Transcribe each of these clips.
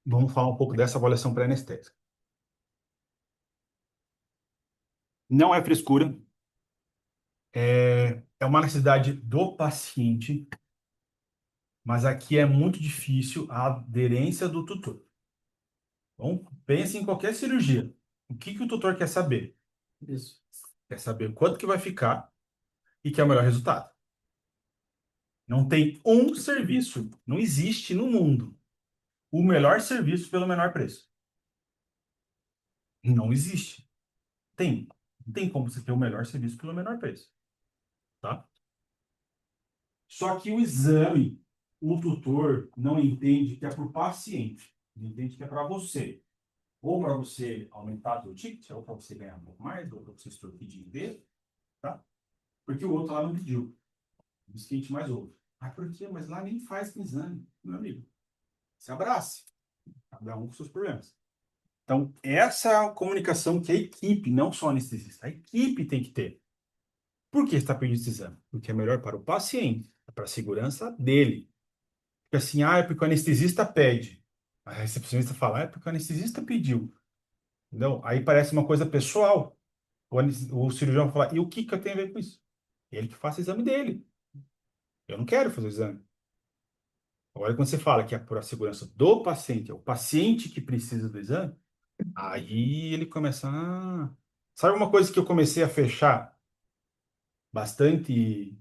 Vamos falar um pouco dessa avaliação pré-anestésica. Não é frescura, é uma necessidade do paciente, mas aqui é muito difícil a aderência do tutor. Então, pense em qualquer cirurgia. O que que o tutor quer saber? Isso. Quer saber quanto que vai ficar e quer o melhor resultado. Não tem um serviço, não existe no mundo o melhor serviço pelo menor preço. Não existe. Tem. Não tem como você ter o melhor serviço pelo menor preço, tá? Só que o exame, o tutor não entende que é para o paciente, ele entende que é para você. Ou para você aumentar o ticket, ou para você ganhar um pouco mais, ou para você extorquir dinheiro, tá? Porque o outro lá não pediu. Isso que a gente mais ouve. Ah, por quê? Mas lá nem faz exame, meu amigo. Se abrace. Cada um com seus problemas. Então, essa é a comunicação que a equipe, não só o anestesista, a equipe tem que ter. Por que está pedindo esse exame? Porque é melhor para o paciente, é para a segurança dele. Porque assim, é porque o anestesista pede. A recepcionista fala, é porque o anestesista pediu. Entendeu? Aí parece uma coisa pessoal. O cirurgião vai falar, e o que que eu tenho a ver com isso? Ele que faça o exame dele. Eu não quero fazer o exame. Agora, quando você fala que é por a segurança do paciente, é o paciente que precisa do exame, aí ele começa. Sabe uma coisa que eu comecei a fechar bastante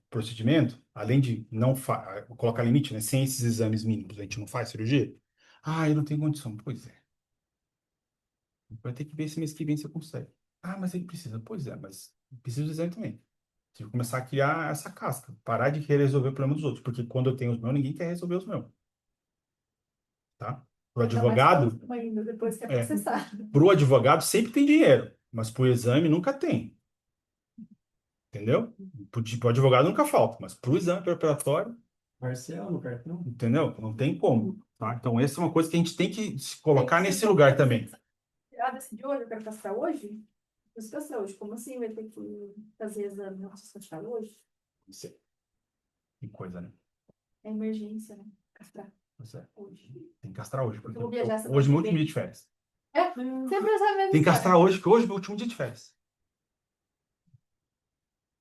procedimento, além de não colocar limite, né? Sem esses exames mínimos, a gente não faz cirurgia? Ah, eu não tenho condição. Pois é. Vai ter que ver se mês que vem você consegue. Ah, mas ele precisa. Pois é, mas precisa do exame também. Tive que começar a criar essa casca. Parar de querer resolver o problema dos outros. Porque quando eu tenho os meus, ninguém quer resolver os meus, tá? Pro Vai dar mais advogado, próximo ainda, depois que é é. processado. Pro advogado sempre tem dinheiro. Mas pro exame nunca tem. Entendeu? Pro advogado nunca falta. Mas pro exame preparatório, Parcela no cartão. entendeu? Não tem como. Tá? Então, essa é uma coisa que a gente tem que se Tem colocar que ser nesse lugar também. ah, decidiu hoje, eu quero castrar hoje? Preciso castrar hoje. Como assim vai ter que fazer exame? Não preciso castrar hoje? Isso aí. Que coisa, né? É emergência, né? Castrar Pois é. hoje. Tem que castrar hoje, Eu porque vou viajar semana hoje é que meu último dia vem. de férias. É, sempre essa mesma Tem que castrar história. hoje, porque hoje é meu último dia de férias.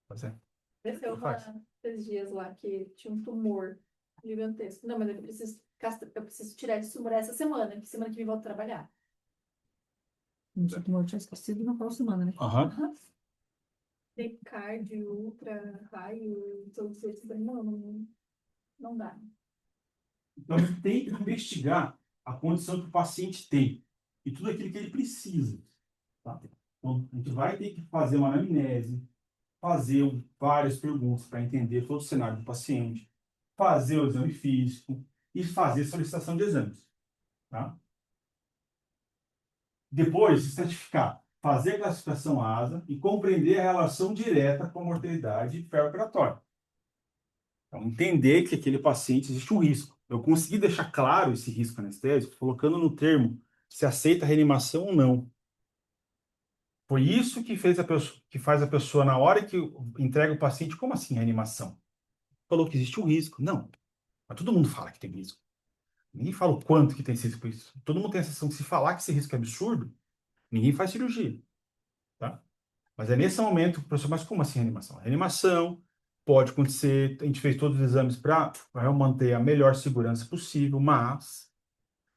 Pois é. Desceu Ele faz. esses dias lá que tinha um tumor gigantesco. Não, mas eu preciso, eu preciso tirar esse tumor essa semana, que semana que vem eu volto a trabalhar. Não sei como eu tinha esquecido na próxima semana, né? Aham. Aham. Tem cardio, ultra, raio, todos esses. Não, não dá. Então, a gente tem que investigar a condição que o paciente tem e tudo aquilo que ele precisa. Tá? Então, a gente vai ter que fazer uma anamnese, fazer várias perguntas para entender todo o cenário do paciente, fazer o exame físico e fazer solicitação de exames. Tá? Depois, se certificar, fazer a classificação ASA e compreender a relação direta com a mortalidade pré-operatória. Então, entender que aquele paciente existe um risco. Eu consegui deixar claro esse risco anestésico, colocando no termo se aceita a reanimação ou não. Foi isso que fez que faz a pessoa, na hora que entrega o paciente, como assim reanimação? Falou que existe um risco. Não, mas todo mundo fala que tem risco. Ninguém fala o quanto que tem esse risco. Todo mundo tem a sensação que se falar que esse risco é absurdo, ninguém faz cirurgia, tá? Mas é nesse momento, professor, mas como assim reanimação? Reanimação pode acontecer, a gente fez todos os exames para manter a melhor segurança possível, mas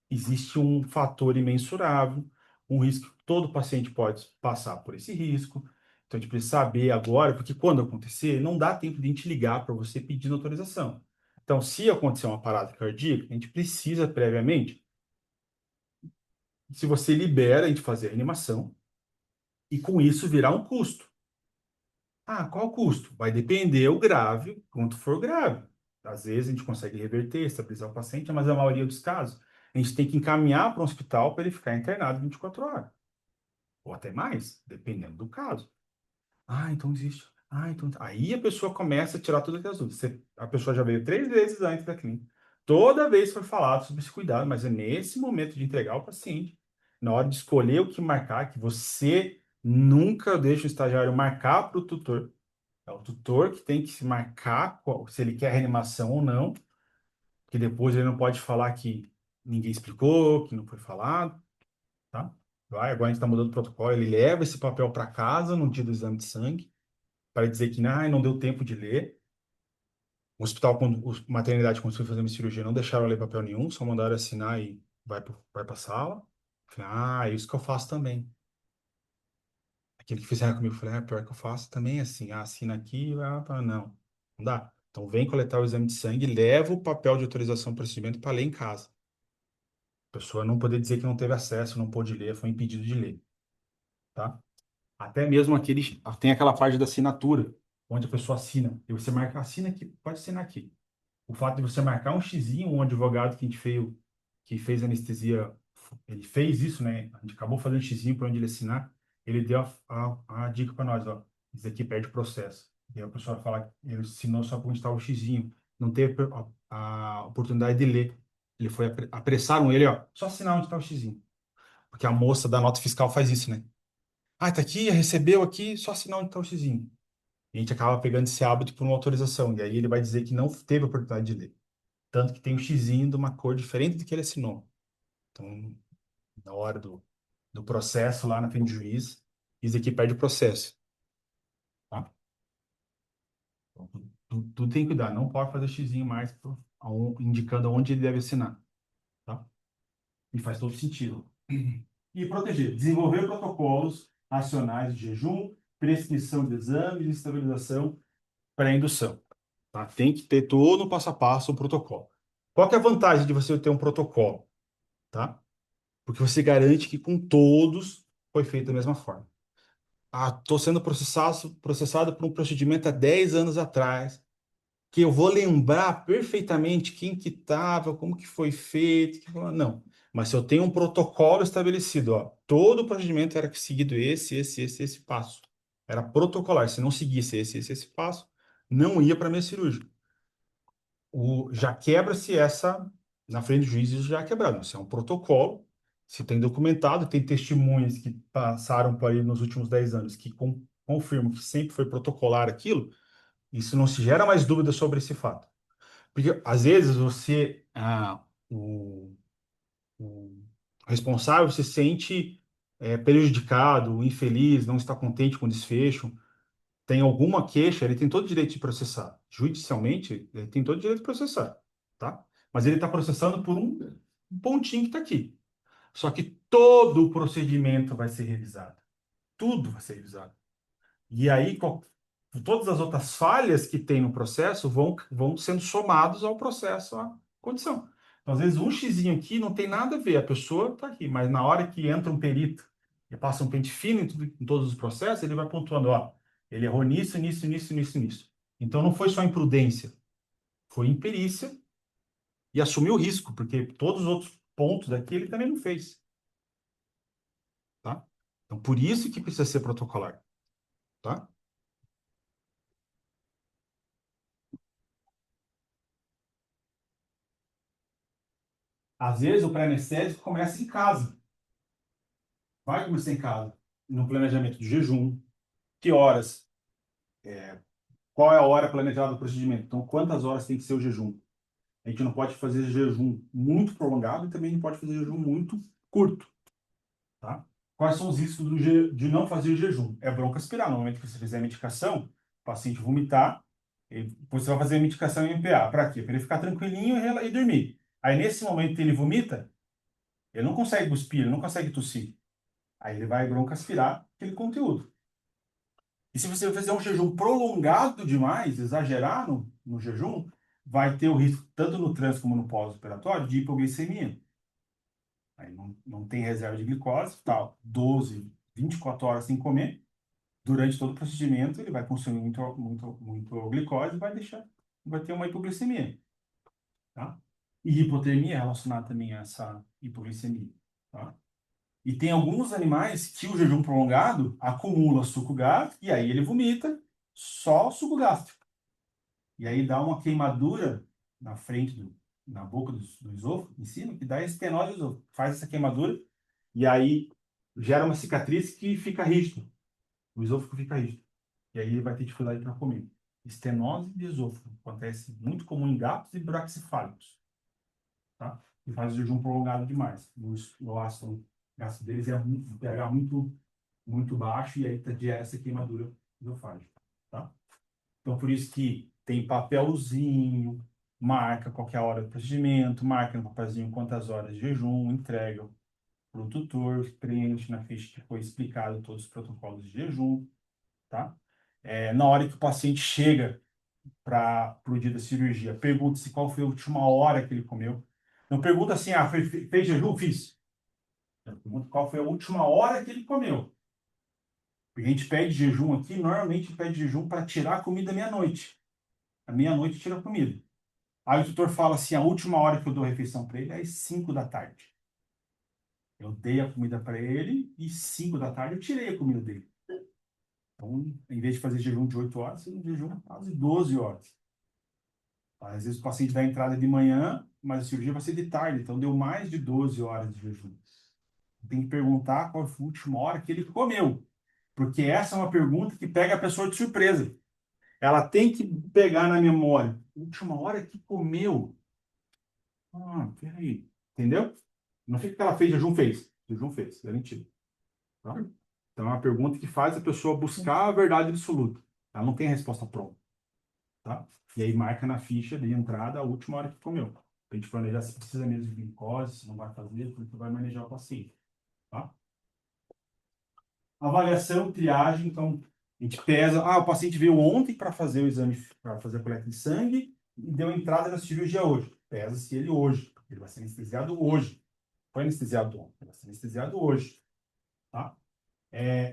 existe um fator imensurável, um risco que todo paciente pode passar por esse risco. Então a gente precisa saber agora, porque quando acontecer, não dá tempo de a gente ligar para você pedindo autorização. Então, se acontecer uma parada cardíaca, a gente precisa previamente, se você libera a gente fazer a reanimação, e com isso virar um custo. Ah, qual o custo? Vai depender o grave, quanto for grave. Às vezes a gente consegue reverter, estabilizar o paciente, mas a maioria dos casos a gente tem que encaminhar para um hospital para ele ficar internado 24 horas. Ou até mais, dependendo do caso. Ah, então existe. Ah, então. Aí a pessoa começa a tirar todas aquelas dúvidas. A pessoa já veio 3 vezes antes da clínica. Toda vez foi falado sobre esse cuidado, mas é nesse momento de entregar o paciente, na hora de escolher o que marcar, que você nunca deixa o estagiário marcar para o tutor. É o tutor que tem que se marcar se ele quer reanimação ou não, que depois ele não pode falar que. ninguém explicou, que não foi falado, tá? Agora a gente está mudando o protocolo, ele leva esse papel para casa no dia do exame de sangue, para dizer que não deu tempo de ler. O hospital, maternidade, quando foi fazer uma cirurgia, não deixaram eu ler papel nenhum, só mandaram assinar e vai para a sala. Falei, é isso que eu faço também. Aquele que fizeram comigo, eu falei, pior que eu faço também, assim, assina aqui, não dá. Então vem coletar o exame de sangue, leva o papel de autorização do procedimento para ler em casa. A pessoa não poder dizer que não teve acesso, não pôde ler, foi impedido de ler, tá? Até mesmo tem aquela parte da assinatura, onde a pessoa assina. E você marca, assina aqui, pode assinar aqui. O fato de você marcar um xizinho, um advogado que fez anestesia, ele fez isso, né? A gente acabou fazendo um xizinho para onde ele assinar, ele deu a dica para nós, ó, isso aqui perde processo. E aí a pessoa fala que ele assinou só para onde estava o xizinho, não teve a oportunidade de ler. Ele foi, apressaram ele, ó, só assinar onde está o xizinho. Porque a moça da nota fiscal faz isso, né? Tá aqui, recebeu aqui, só assinar onde está o xizinho. E a gente acaba pegando esse hábito por uma autorização, e aí ele vai dizer que não teve a oportunidade de ler. Tanto que tem um xizinho de uma cor diferente do que ele assinou. Então, na hora do processo, lá na frente do juiz, isso aqui perde o processo. Tá? Então, tudo tem que cuidar. Não pode fazer xizinho mais indicando onde ele deve assinar. Tá? E faz todo sentido. E proteger. Desenvolver protocolos racionais de jejum, prescrição de exames e estabilização pré-indução. Tá? Tem que ter todo o passo a passo o protocolo. Qual que é a vantagem de você ter um protocolo? Tá? Porque você garante que com todos foi feito da mesma forma. Estou sendo processado por um procedimento há 10 anos atrás, que eu vou lembrar perfeitamente quem que estava, como que foi feito. Não, mas se eu tenho um protocolo estabelecido, ó, todo o procedimento era seguido esse passo. Era protocolar. Se não seguisse esse passo, não ia para a minha cirúrgica. Já quebra-se essa, na frente do juiz, isso já é quebrado. Isso é um protocolo, se tem documentado, tem testemunhas que passaram por aí nos últimos 10 anos que confirmam que sempre foi protocolar aquilo, isso não se gera mais dúvida sobre esse fato. Porque, às vezes, o responsável se sente prejudicado, infeliz, não está contente com o desfecho, tem alguma queixa, ele tem todo o direito de processar. Judicialmente, ele tem todo o direito de processar, tá? Mas ele está processando por um pontinho que está aqui. Só que todo o procedimento vai ser revisado. Tudo vai ser revisado. E aí, todas as outras falhas que tem no processo vão sendo somados ao processo, à condição. Então, às vezes, um xizinho aqui não tem nada a ver, a pessoa está aqui, mas na hora que entra um perito e passa um pente fino em todos os processos, ele vai pontuando, ó, ele errou nisso, nisso, nisso, nisso, nisso. Então, não foi só imprudência, foi imperícia e assumiu o risco, porque todos os outros pontos daqui ele também não fez, tá? Então, por isso que precisa ser protocolar, tá? Às vezes, o pré-anestésico começa em casa. Vai começar em casa, no planejamento de jejum, que horas, qual é a hora planejada do procedimento. Então, quantas horas tem que ser o jejum? A gente não pode fazer jejum muito prolongado e também não pode fazer jejum muito curto, tá? Quais são os riscos de não fazer jejum? É broncoaspirar. No momento que você fizer a medicação, o paciente vomitar, você vai fazer a medicação em MPA. Para quê? Para ele ficar tranquilinho e dormir. Aí, nesse momento que ele vomita, ele não consegue cuspir, ele não consegue tossir. Aí ele vai broncoaspirar aquele conteúdo. E se você fizer um jejum prolongado demais, exagerar no jejum, vai ter o risco, tanto no trans como no pós-operatório, de hipoglicemia. Aí não tem reserva de glicose, tal, 12, 24 horas sem comer. Durante todo o procedimento, ele vai consumir muito glicose e vai ter uma hipoglicemia. Tá? E hipotermia é relacionada também a essa hipoglicemia. Tá? E tem alguns animais que o jejum prolongado acumula suco gástrico e aí ele vomita só suco gástrico. E aí dá uma queimadura na frente, na boca do esôfago, em cima, que dá estenose do esôfago. Faz essa queimadura e aí gera uma cicatriz que fica rígido. O esôfago fica rígido. E aí ele vai ter dificuldade para comer. Estenose de esôfago. Acontece muito comum em gatos e braquicefálicos. Tá? e faz o jejum prolongado demais. O ácido gástrico deles é muito, pH muito baixo e aí gera essa queimadura esofágica, tá? Então, por isso que tem papelzinho, marca qualquer hora do procedimento, marca no papelzinho quantas horas de jejum, entrega para o tutor, preenche na ficha que foi explicado todos os protocolos de jejum, tá? Na hora que o paciente chega para o dia da cirurgia, pergunta-se qual foi a última hora que ele comeu. Não pergunta assim, fez jejum? Fiz. Pergunta qual foi a última hora que ele comeu. Porque a gente pede jejum aqui, normalmente pede jejum para tirar a comida meia-noite. À meia-noite tira a comida. Aí o tutor fala assim, a última hora que eu dou a refeição para ele é às 5 da tarde. Eu dei a comida para ele e 5 da tarde eu tirei a comida dele. Então, em vez de fazer jejum de 8 horas, eu jejum quase 12 horas. Às vezes o paciente dá entrada de manhã, mas a cirurgia vai ser de tarde, então deu mais de 12 horas de jejum. Tem que perguntar qual foi a última hora que ele comeu. Porque essa é uma pergunta que pega a pessoa de surpresa. Ela tem que pegar na memória. Última hora que comeu. Ah, peraí. Entendeu? Não fica que ela fez, jejum fez. Jejum fez, garantido. Tá? Então é uma pergunta que faz a pessoa buscar a verdade absoluta. Ela não tem a resposta pronta. Tá? E aí marca na ficha de entrada a última hora que comeu. Pra gente planejar se precisa mesmo de glicose, se não vai fazer, porque vai manejar o paciente. Tá? Avaliação, triagem, então a gente pesa. O paciente veio ontem para fazer o exame, para fazer a coleta de sangue e deu entrada na cirurgia hoje. Pesa-se ele hoje, porque ele vai ser anestesiado hoje. Foi anestesiado ontem, ele vai ser anestesiado hoje. Tá?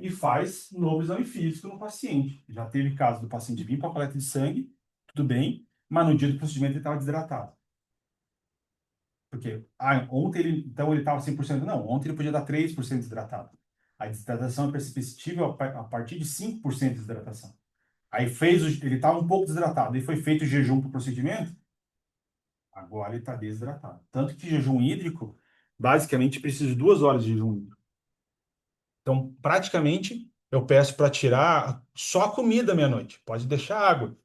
E faz novo exame físico no paciente. Já teve caso do paciente vir para a coleta de sangue, tudo bem, mas no dia do procedimento ele estava desidratado. Porque ontem ele estava 100%. Não, ontem ele podia dar 3% desidratado. A desidratação é perceptível a partir de 5% de desidratação. Aí ele estava um pouco desidratado, aí foi feito o jejum para o procedimento, agora ele está desidratado. Tanto que jejum hídrico, basicamente, precisa de 2 horas de jejum hídrico. Então, praticamente, eu peço para tirar só a comida meia-noite. Pode deixar água.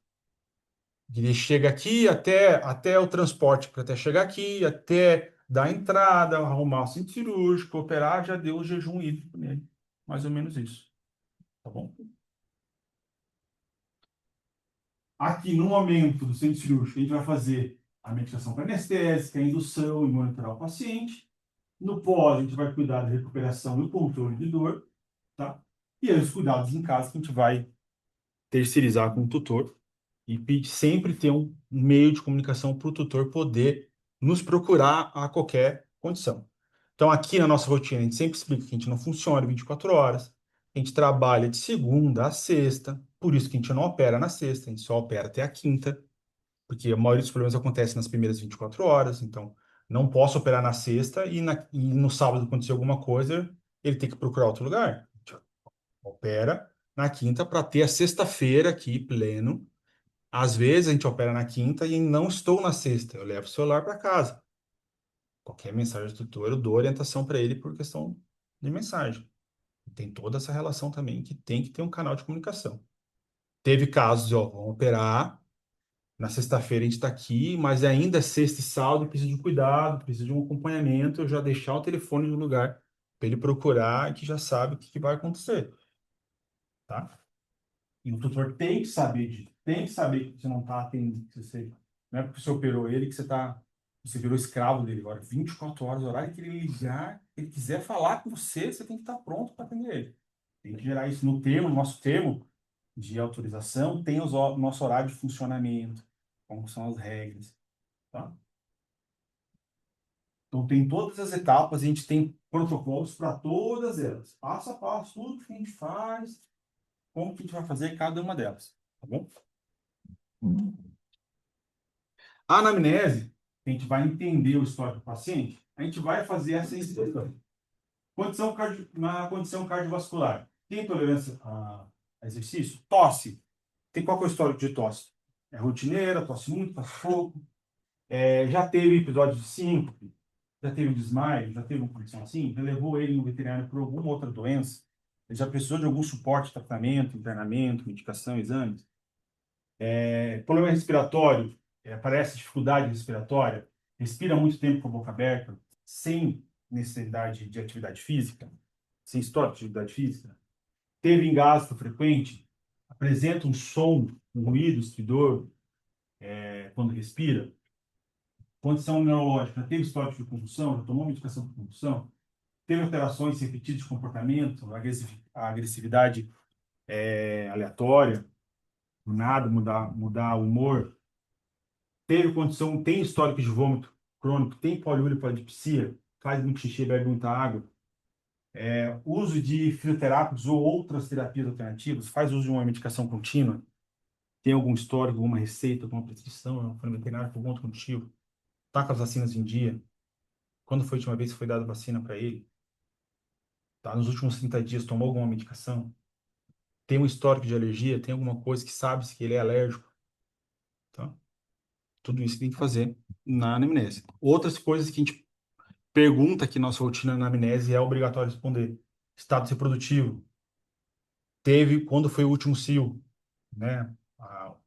Ele chega aqui até o transporte, para até chegar aqui, até dar a entrada, arrumar o centro cirúrgico, operar, já deu o jejum hídrico nele. Mais ou menos isso. Tá bom? Aqui, no momento do centro cirúrgico, a gente vai fazer a medicação pré-anestésica, a indução e monitorar o paciente. No pós, a gente vai cuidar da recuperação e o controle de dor. Tá? E aí, os cuidados em casa que a gente vai terceirizar com o tutor. E sempre ter um meio de comunicação para o tutor poder nos procurar a qualquer condição. Então, aqui na nossa rotina, a gente sempre explica que a gente não funciona 24 horas, a gente trabalha de segunda a sexta, por isso que a gente não opera na sexta, a gente só opera até a quinta, porque a maioria dos problemas acontece nas primeiras 24 horas, então não posso operar na sexta e no sábado acontecer alguma coisa, ele tem que procurar outro lugar. A gente opera na quinta para ter a sexta-feira aqui pleno. Às vezes a gente opera na quinta e não estou na sexta. Eu levo o celular para casa. Qualquer mensagem do tutor, eu dou orientação para ele por questão de mensagem. Tem toda essa relação também que tem que ter um canal de comunicação. Teve casos de, vamos operar, na sexta-feira a gente está aqui, mas ainda é sexta e sábado, precisa de cuidado, precisa de um acompanhamento, eu já deixar o telefone no lugar para ele procurar e que já sabe o que vai acontecer. Tá? E o tutor tem que saber disso. Tem que saber que você não está atendendo. Não é porque você operou ele que você virou escravo dele. Agora, 24 horas, o horário que ele ligar, ele quiser falar com você, você tem que estar pronto para atender ele. Tem que gerar isso no termo, no nosso termo de autorização, tem o nosso horário de funcionamento, como são as regras. Tá? Então, tem todas as etapas, a gente tem protocolos para todas elas. Passo a passo, tudo que a gente faz, como que a gente vai fazer cada uma delas. Tá bom? A anamnese, a gente vai entender o histórico do paciente, a gente vai fazer essa inspeção. Na condição cardiovascular, tem intolerância a exercício? Tosse. Qual que é o histórico de tosse? É rotineira, tosse muito, tosse pouco. Já teve episódio de síncope, já teve desmaio, já teve uma condição assim, já levou ele no veterinário por alguma outra doença, ele já precisou de algum suporte, tratamento, internamento, medicação, exames. Problema respiratório, aparece dificuldade respiratória, respira muito tempo com a boca aberta, sem necessidade de atividade física, sem história de atividade física, teve engasgo frequente, apresenta um som, um ruído, estridor, quando respira, condição neurológica, teve histórico de convulsão, já tomou medicação para convulsão, teve alterações repetidas de comportamento, agressividade aleatória, do nada mudar o humor, teve condição, tem histórico de vômito crônico, tem poliúria e polidipsia, faz muito xixi, bebe muita água, uso de fitoterápicos ou outras terapias alternativas, faz uso de uma medicação contínua, tem algum histórico, alguma receita, alguma prescrição, foi no veterinário por algum outro motivo, tá com as vacinas em dia, quando foi a última vez que foi dada vacina para ele, tá? Nos últimos 30 dias tomou alguma medicação, tem um histórico de alergia, tem alguma coisa que sabe que ele é alérgico, tá? Tudo isso tem que fazer na anamnese. Outras coisas que a gente pergunta que nossa rotina na anamnese é obrigatório responder. Status reprodutivo. Teve, quando foi o último cio, né?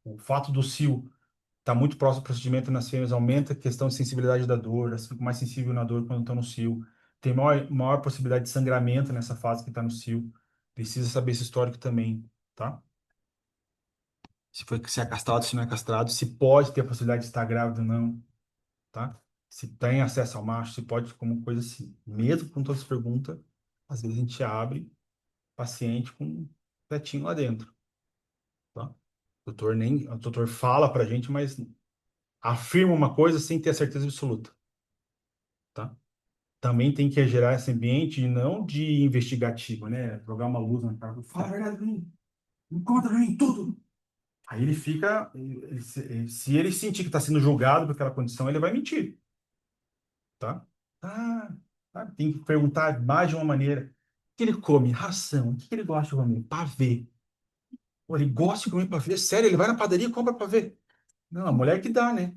O fato do cio estar muito próximo do procedimento nas fêmeas aumenta a questão de sensibilidade da dor, elas ficam mais sensíveis na dor quando estão no cio. Tem maior possibilidade de sangramento nessa fase que está no cio. Precisa saber esse histórico também, tá? Se é castrado, se não é castrado, se pode ter a possibilidade de estar grávido ou não, tá? Se tem acesso ao macho, se pode, como coisa assim. Mesmo com todas as perguntas, às vezes a gente abre paciente com um petinho lá dentro, tá? O doutor fala pra gente, mas afirma uma coisa sem ter a certeza absoluta, tá? Também tem que gerar esse ambiente não de investigativo, né? Jogar uma luz na cara, fala a verdade pra mim, me conta pra mim tudo. Aí ele fica, se ele sentir que está sendo julgado por aquela condição, ele vai mentir, tá? Ah, tá? Tem que perguntar mais de uma maneira. O que ele come? Ração. O que ele gosta de comer? Pavê. Pô, ele gosta de comer pavê? Sério, ele vai na padaria e compra pavê? Não, a mulher que dá, né?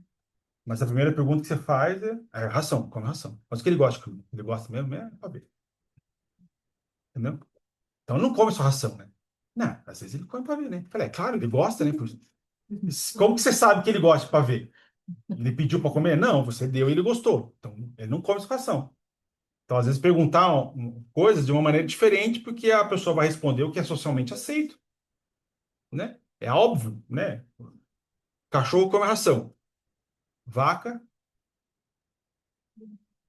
Mas a primeira pergunta que você faz é ração, come ração. Mas o que ele gosta de comer? Ele gosta mesmo? É pavê. Entendeu? Então ele não come só ração, né? Não, às vezes ele come pavê, né? Falei, é claro, ele gosta, né? Como que você sabe que ele gosta de pavê? Ele pediu para comer? Não, você deu e ele gostou. Então, ele não come essa ração. Então, às vezes, perguntar coisas de uma maneira diferente, porque a pessoa vai responder o que é socialmente aceito, né? É óbvio, né? Cachorro come ração. Vaca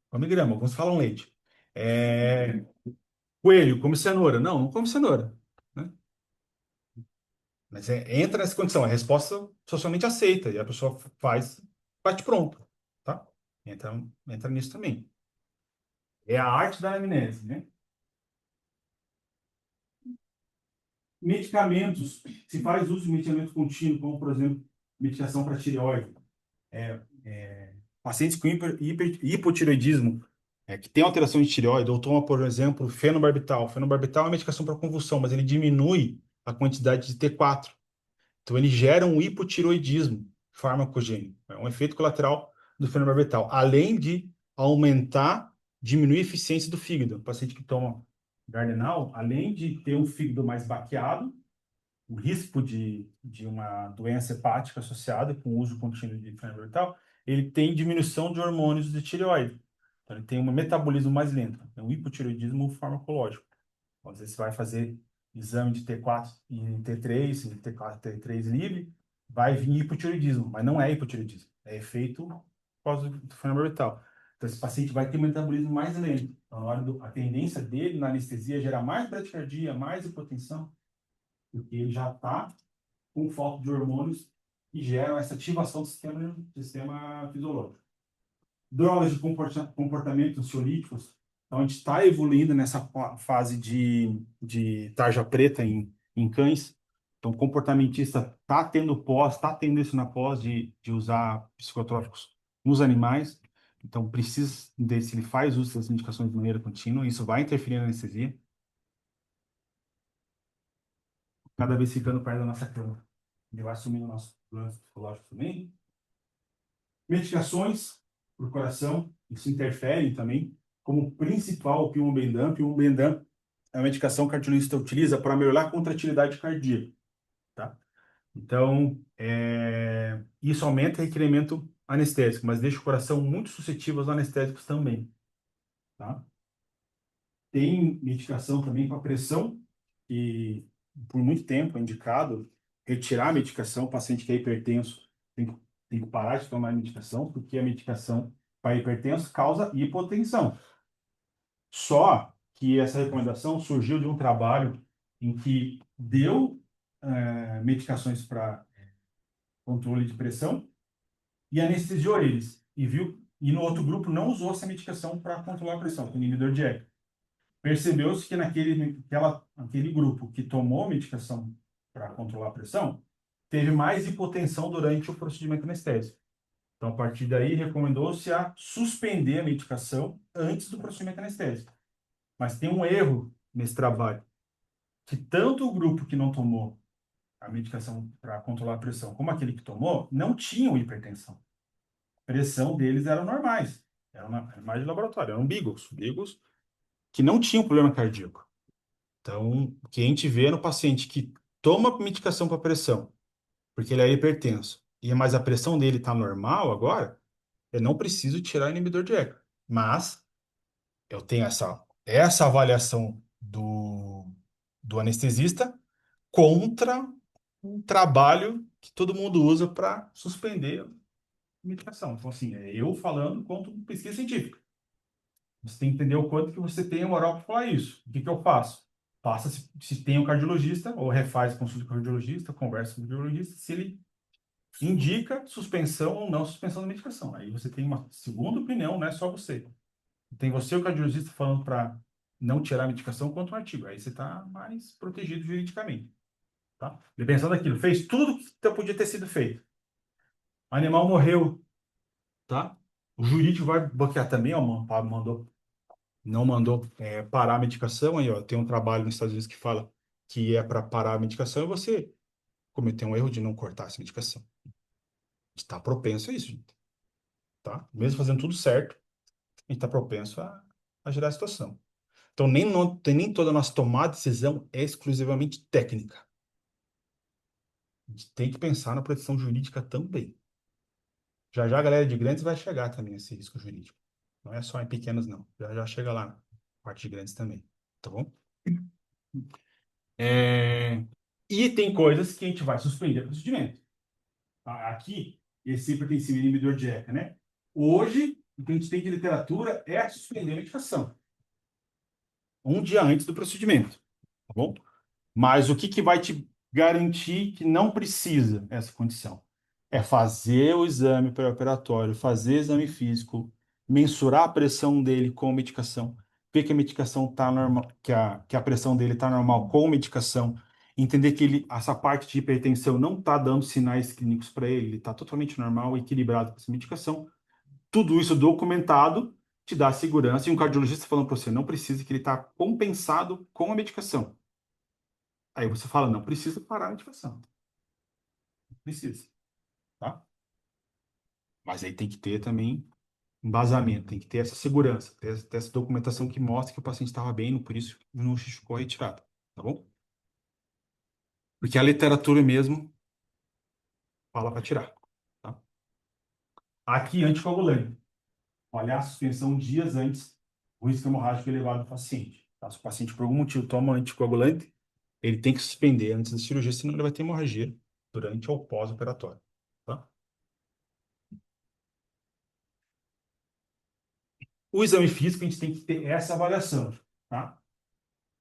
come grama. Alguns falam leite. É, Coelho come cenoura. Não, não come cenoura, né? Mas entra nessa condição. É a resposta socialmente aceita. E a pessoa faz, bate pronto, tá? Entra nisso também. É a arte da anamnese, né? Medicamentos, se faz uso de medicamento contínuo, como, por exemplo, medicação para tireoide. Pacientes com hipotireoidismo, que tem alteração de tireoide, ou toma, por exemplo, fenobarbital. Fenobarbital é uma medicação para convulsão, mas ele diminui a quantidade de T4. Então, ele gera um hipotireoidismo farmacogênico. É um efeito colateral do fenobarbital. Além de diminuir a eficiência do fígado. O paciente que toma Gardenal, além de ter um fígado mais baqueado, o risco de uma doença hepática associada com o uso contínuo de fenobarbital, ele tem diminuição de hormônios de tireoide. Então, ele tem um metabolismo mais lento. É um hipotireoidismo farmacológico. Então, às vezes, você vai fazer exame de T4 e T3, e T4 e T3 livre, vai vir hipotireoidismo, mas não é hipotireoidismo. É efeito por causa do fenobarbital. Então, esse paciente vai ter um metabolismo mais lento. Então, a tendência dele na anestesia é gerar mais bradicardia, mais hipotensão, porque ele já está com falta de hormônios que geram essa ativação do sistema fisiológico. Drogas de comportamento ansiolíticos. Então, a gente está evoluindo nessa fase de tarja preta em cães. Então, o comportamentista está tendo está tendo isso na pós de usar psicotrópicos nos animais. Então, precisa ver se ele faz uso dessas indicações de maneira contínua. Isso vai interferir na anestesia. Cada vez ficando perto da nossa cama. Ele vai assumindo o nosso plano psicológico também. Medicações para o coração, isso interfere também, como principal o Piombendam. O Piombendam é uma medicação que o cardiologista utiliza para melhorar a contratilidade cardíaca, tá? Então, isso aumenta o requerimento anestésico, mas deixa o coração muito suscetível aos anestésicos também, tá? Tem medicação também para pressão, que por muito tempo é indicado retirar a medicação. O paciente que é hipertenso tem que parar de tomar a medicação, porque a medicação para hipertenso causa hipotensão. Só que essa recomendação surgiu de um trabalho em que deu medicações para controle de pressão e anestesiou eles. E no outro grupo não usou essa medicação para controlar a pressão, com inibidor de ECA. Percebeu-se que aquele grupo que tomou medicação para controlar a pressão teve mais hipotensão durante o procedimento anestésico. Então, a partir daí, recomendou-se a suspender a medicação antes do procedimento anestésico. Mas tem um erro nesse trabalho, que tanto o grupo que não tomou a medicação para controlar a pressão, como aquele que tomou, não tinham hipertensão. A pressão deles eram normais, eram normais de laboratório, eram beagles que não tinham problema cardíaco. Então, o que a gente vê no paciente que toma medicação para pressão, porque ele é hipertenso, mas a pressão dele está normal agora, eu não preciso tirar o inibidor de ECA. Mas eu tenho essa avaliação do anestesista contra um trabalho que todo mundo usa para suspender a medicação. Então, assim, é eu falando contra pesquisa científica. Você tem que entender o quanto que você tem a moral para falar isso. O que que eu faço? Passa se tem um cardiologista, ou refaz consulta com o cardiologista, conversa com o cardiologista, se ele indica suspensão ou não suspensão da medicação. Aí você tem uma segunda opinião, não é só você. Tem você, o cardiologista, falando para não tirar a medicação quanto um artigo. Aí você está mais protegido juridicamente. Tá? E pensando aquilo, fez tudo que podia ter sido feito. O animal morreu, tá? O jurídico vai bloquear também, ó, o Pablo não mandou parar a medicação. Aí, ó, tem um trabalho nos Estados Unidos que fala que é para parar a medicação e você cometeu um erro de não cortar essa medicação. Está propenso a isso, gente, tá? Mesmo fazendo tudo certo, a gente está propenso a gerar a situação. Então, nem toda a nossa tomada de decisão é exclusivamente técnica. A gente tem que pensar na proteção jurídica também. Já já a galera de grandes vai chegar também a esse risco jurídico. Não é só em pequenos, não. Já já chega lá na parte de grandes também. Tá bom? E tem coisas que a gente vai suspender o procedimento. Aqui, esse hipertensivo inibidor de ECA, né? Hoje, o que a gente tem de literatura é suspender a medicação. Um dia antes do procedimento. Tá bom? Mas o que que vai te garantir que não precisa essa condição? É fazer o exame pré-operatório, fazer exame físico, mensurar a pressão dele com medicação, ver que a medicação está normal, que a pressão dele está normal com medicação, entender que essa parte de hipertensão não está dando sinais clínicos para ele está totalmente normal, equilibrado com essa medicação. Tudo isso documentado te dá segurança e um cardiologista falando para você, não precisa, que ele está compensado com a medicação. Aí você fala, não precisa parar a medicação. Não precisa, tá? Mas aí tem que ter também embasamento, tem que ter essa segurança, ter essa documentação que mostra que o paciente estava bem, por isso não justificou a retirada, tá bom? Porque a literatura mesmo fala para tirar, tá? Aqui, anticoagulante. Olhar a suspensão dias antes, o risco hemorrágico elevado do paciente. Tá? Se o paciente, por algum motivo, toma anticoagulante, ele tem que suspender antes da cirurgia, senão ele vai ter hemorragia durante ou pós-operatório, tá? O exame físico, a gente tem que ter essa avaliação, tá?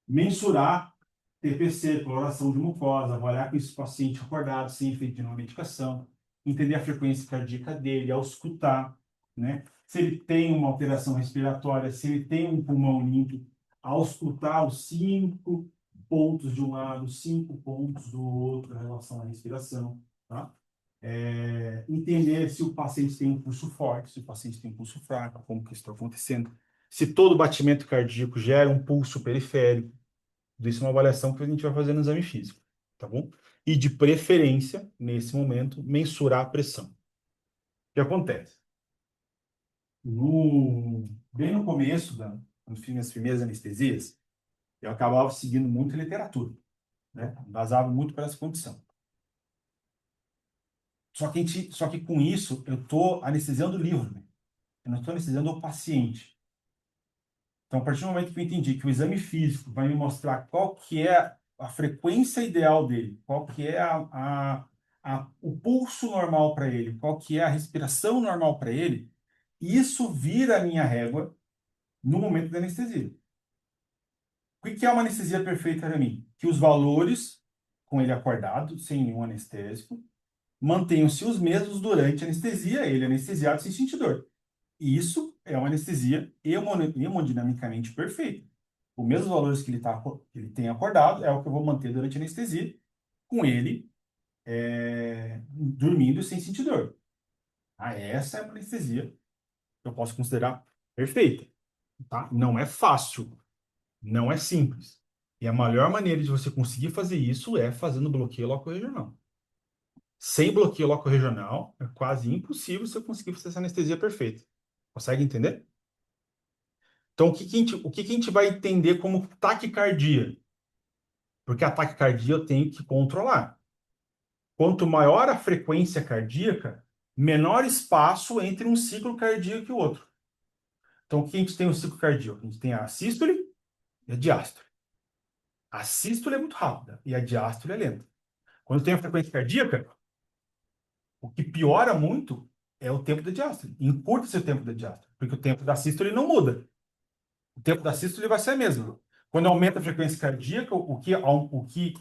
Mensurar TPC, coloração de mucosa, avaliar com esse paciente acordado, sem efeito de nenhuma medicação, entender a frequência cardíaca dele, auscultar, né? Se ele tem uma alteração respiratória, se ele tem um pulmão limpo, auscultar os 5 pontos de um lado, 5 pontos do outro em relação à respiração, tá? Entender se o paciente tem um pulso forte, se o paciente tem um pulso fraco, como que isso está acontecendo. Se todo batimento cardíaco gera um pulso periférico. Isso é uma avaliação que a gente vai fazer no exame físico, tá bom? E de preferência, nesse momento, mensurar a pressão. O que acontece? Bem no começo, nas primeiras anestesias, eu acabava seguindo muito a literatura, né? Embasava muito para essa condição. Só que com isso, eu estou anestesiando o livro, né? Eu não estou anestesiando o paciente. Então, a partir do momento que eu entendi que o exame físico vai me mostrar qual que é a frequência ideal dele, qual que é o pulso normal para ele, qual que é a respiração normal para ele, isso vira a minha régua no momento da anestesia. O que é uma anestesia perfeita para mim? Que os valores, com ele acordado, sem nenhum anestésico, mantenham-se os mesmos durante a anestesia, ele anestesiado sem sentir dor. Isso é uma anestesia hemodinamicamente perfeita. Os mesmos valores que ele tem acordado é o que eu vou manter durante a anestesia, com ele dormindo sem sentir dor. Essa é uma anestesia que eu posso considerar perfeita. Tá? Não é fácil, não é simples. E a melhor maneira de você conseguir fazer isso é fazendo bloqueio locorregional. Sem bloqueio locorregional, é quase impossível você conseguir fazer essa anestesia perfeita. Consegue entender? Então, o que que a gente vai entender como taquicardia? Porque a taquicardia eu tenho que controlar. Quanto maior a frequência cardíaca, menor espaço entre um ciclo cardíaco e o outro. Então, o que a gente tem no ciclo cardíaco? A gente tem a sístole e a diástole. A sístole é muito rápida e a diástole é lenta. Quando tem a frequência cardíaca, o que piora muito é o tempo da diástole. Encurta-se o tempo da diástole, porque o tempo da sístole não muda. O tempo da sístole vai ser a mesma. Quando aumenta a frequência cardíaca, o que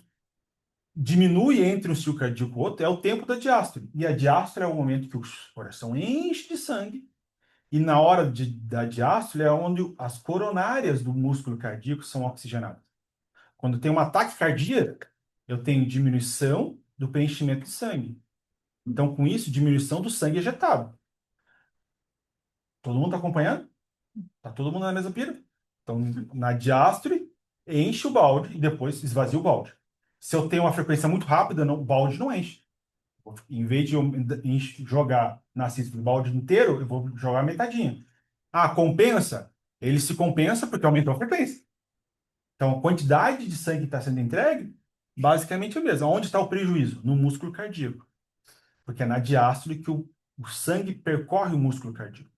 diminui entre um ciclo cardíaco e o outro é o tempo da diástole. E a diástole é o momento que o coração enche de sangue. E na hora da diástole é onde as coronárias do músculo cardíaco são oxigenadas. Quando tem um ataque cardíaco, eu tenho diminuição do preenchimento de sangue. Então, com isso, diminuição do sangue ejetado. Todo mundo está acompanhando? Está todo mundo na mesma pira? Então, na diástole, enche o balde e depois esvazia o balde. Se eu tenho uma frequência muito rápida, o balde não enche. Em vez de eu jogar na sístole do balde inteiro, eu vou jogar metadinha. Compensa? Ele se compensa porque aumentou a frequência. Então, a quantidade de sangue que está sendo entregue, basicamente é a mesma. Onde está o prejuízo? No músculo cardíaco. Porque é na diástole que o sangue percorre o músculo cardíaco.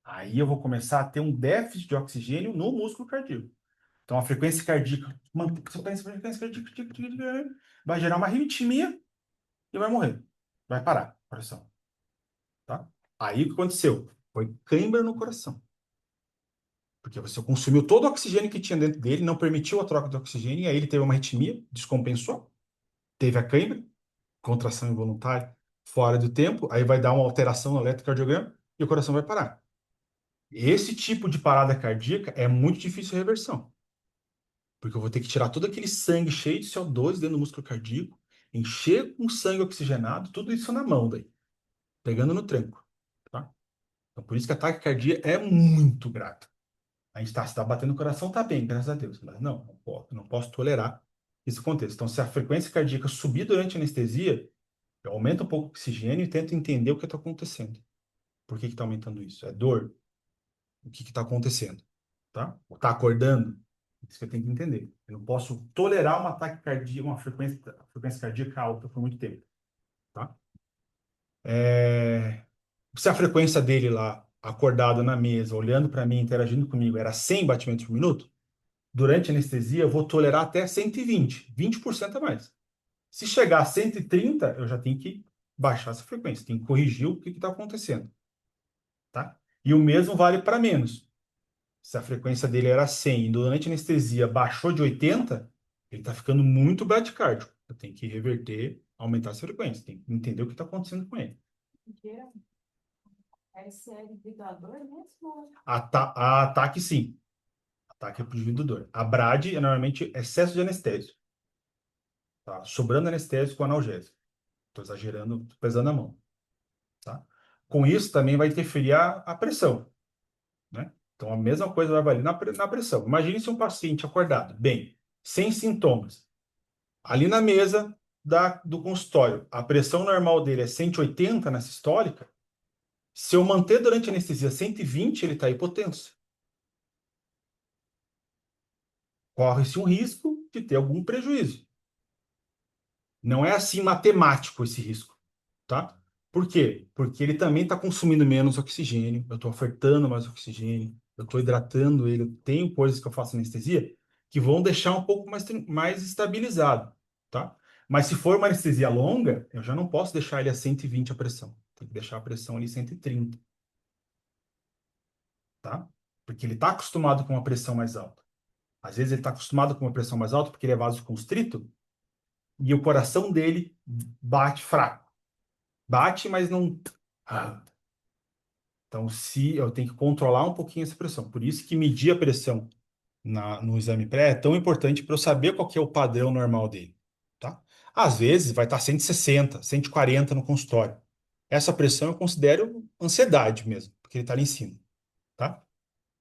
Aí eu vou começar a ter um déficit de oxigênio no músculo cardíaco. Então, a frequência cardíaca, vai gerar uma arritmia e vai morrer. Vai parar o coração. Tá? Aí o que aconteceu? Foi cãibra no coração. Porque você consumiu todo o oxigênio que tinha dentro dele, não permitiu a troca de oxigênio, e aí ele teve uma arritmia, descompensou, teve a cãibra, contração involuntária, fora do tempo, aí vai dar uma alteração no eletrocardiograma e o coração vai parar. Esse tipo de parada cardíaca é muito difícil de reversão. Porque eu vou ter que tirar todo aquele sangue cheio de CO2 dentro do músculo cardíaco, encher com sangue oxigenado, tudo isso na mão daí, pegando no tranco. Tá? Então, por isso que a taquicardia é muito grave. A gente está batendo o coração, tá bem, graças a Deus. Mas não posso tolerar esse contexto. Então, se a frequência cardíaca subir durante a anestesia, eu aumento um pouco o oxigênio e tento entender o que está acontecendo. Por que está aumentando isso? É dor? O que está acontecendo? Tá? Está acordando? Isso que eu tenho que entender. Eu não posso tolerar um ataque cardíaco, uma frequência cardíaca alta por muito tempo. Tá? Se a frequência dele lá, acordado na mesa, olhando para mim, interagindo comigo, era 100 batimentos por minuto, durante a anestesia eu vou tolerar até 120, 20% a mais. Se chegar a 130, eu já tenho que baixar essa frequência, tenho que corrigir o que está acontecendo. Tá? E o mesmo vale para menos. Se a frequência dele era 100 e durante a anestesia baixou de 80, ele está ficando muito bradicárdio. Eu tenho que reverter, aumentar essa frequência, tenho que entender o que está acontecendo com ele. Esse é individuador mesmo? Ataque, sim. Ataque é prejuízo do dor. A BRAD é normalmente excesso de anestésio. Tá? Sobrando anestésico com analgésico. Estou exagerando, tô pesando a mão. Tá? Com isso, também vai interferir a pressão. Né? Então, a mesma coisa vai valer na pressão. Imagine se um paciente acordado, bem, sem sintomas, ali na mesa do consultório, a pressão normal dele é 180 na sistólica. Se eu manter durante a anestesia 120, ele está hipotenso. Corre-se um risco de ter algum prejuízo. Não é assim matemático esse risco, tá? Por quê? Porque ele também está consumindo menos oxigênio, eu estou ofertando mais oxigênio, eu estou hidratando ele, eu tenho coisas que eu faço anestesia que vão deixar um pouco mais estabilizado, tá? Mas se for uma anestesia longa, eu já não posso deixar ele a 120 a pressão. Tem que deixar a pressão ali 130, tá? Porque ele está acostumado com uma pressão mais alta. Às vezes ele está acostumado com uma pressão mais alta porque ele é vasoconstrito e o coração dele bate fraco. Bate, mas não. Então, se eu tenho que controlar um pouquinho essa pressão. Por isso que medir a pressão no exame pré é tão importante para eu saber qual que é o padrão normal dele, tá? Às vezes vai estar 160, 140 no consultório. Essa pressão eu considero ansiedade mesmo, porque ele está ali em cima, tá?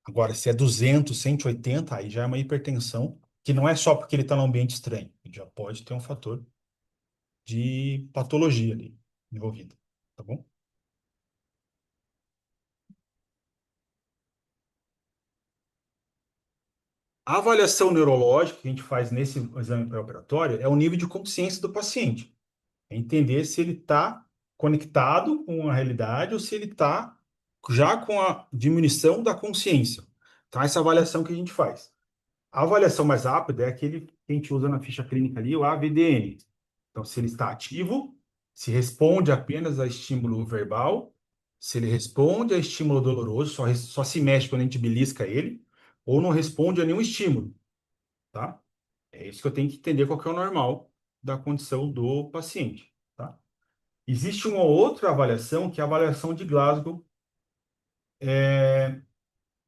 Agora, se é 200, 180, aí já é uma hipertensão, que não é só porque ele está num ambiente estranho. Ele já pode ter um fator de patologia ali envolvida, tá bom? A avaliação neurológica que a gente faz nesse exame pré-operatório é o nível de consciência do paciente. É entender se ele está conectado com a realidade ou se ele está já com a diminuição da consciência. Então, essa avaliação que a gente faz. A avaliação mais rápida é aquele que a gente usa na ficha clínica ali, o AVDN. Então, se ele está ativo, se responde apenas a estímulo verbal, se ele responde a estímulo doloroso, só se mexe quando a gente belisca ele, ou não responde a nenhum estímulo, tá? É isso que eu tenho que entender qual que é o normal da condição do paciente, tá? Existe uma outra avaliação, que é a avaliação de Glasgow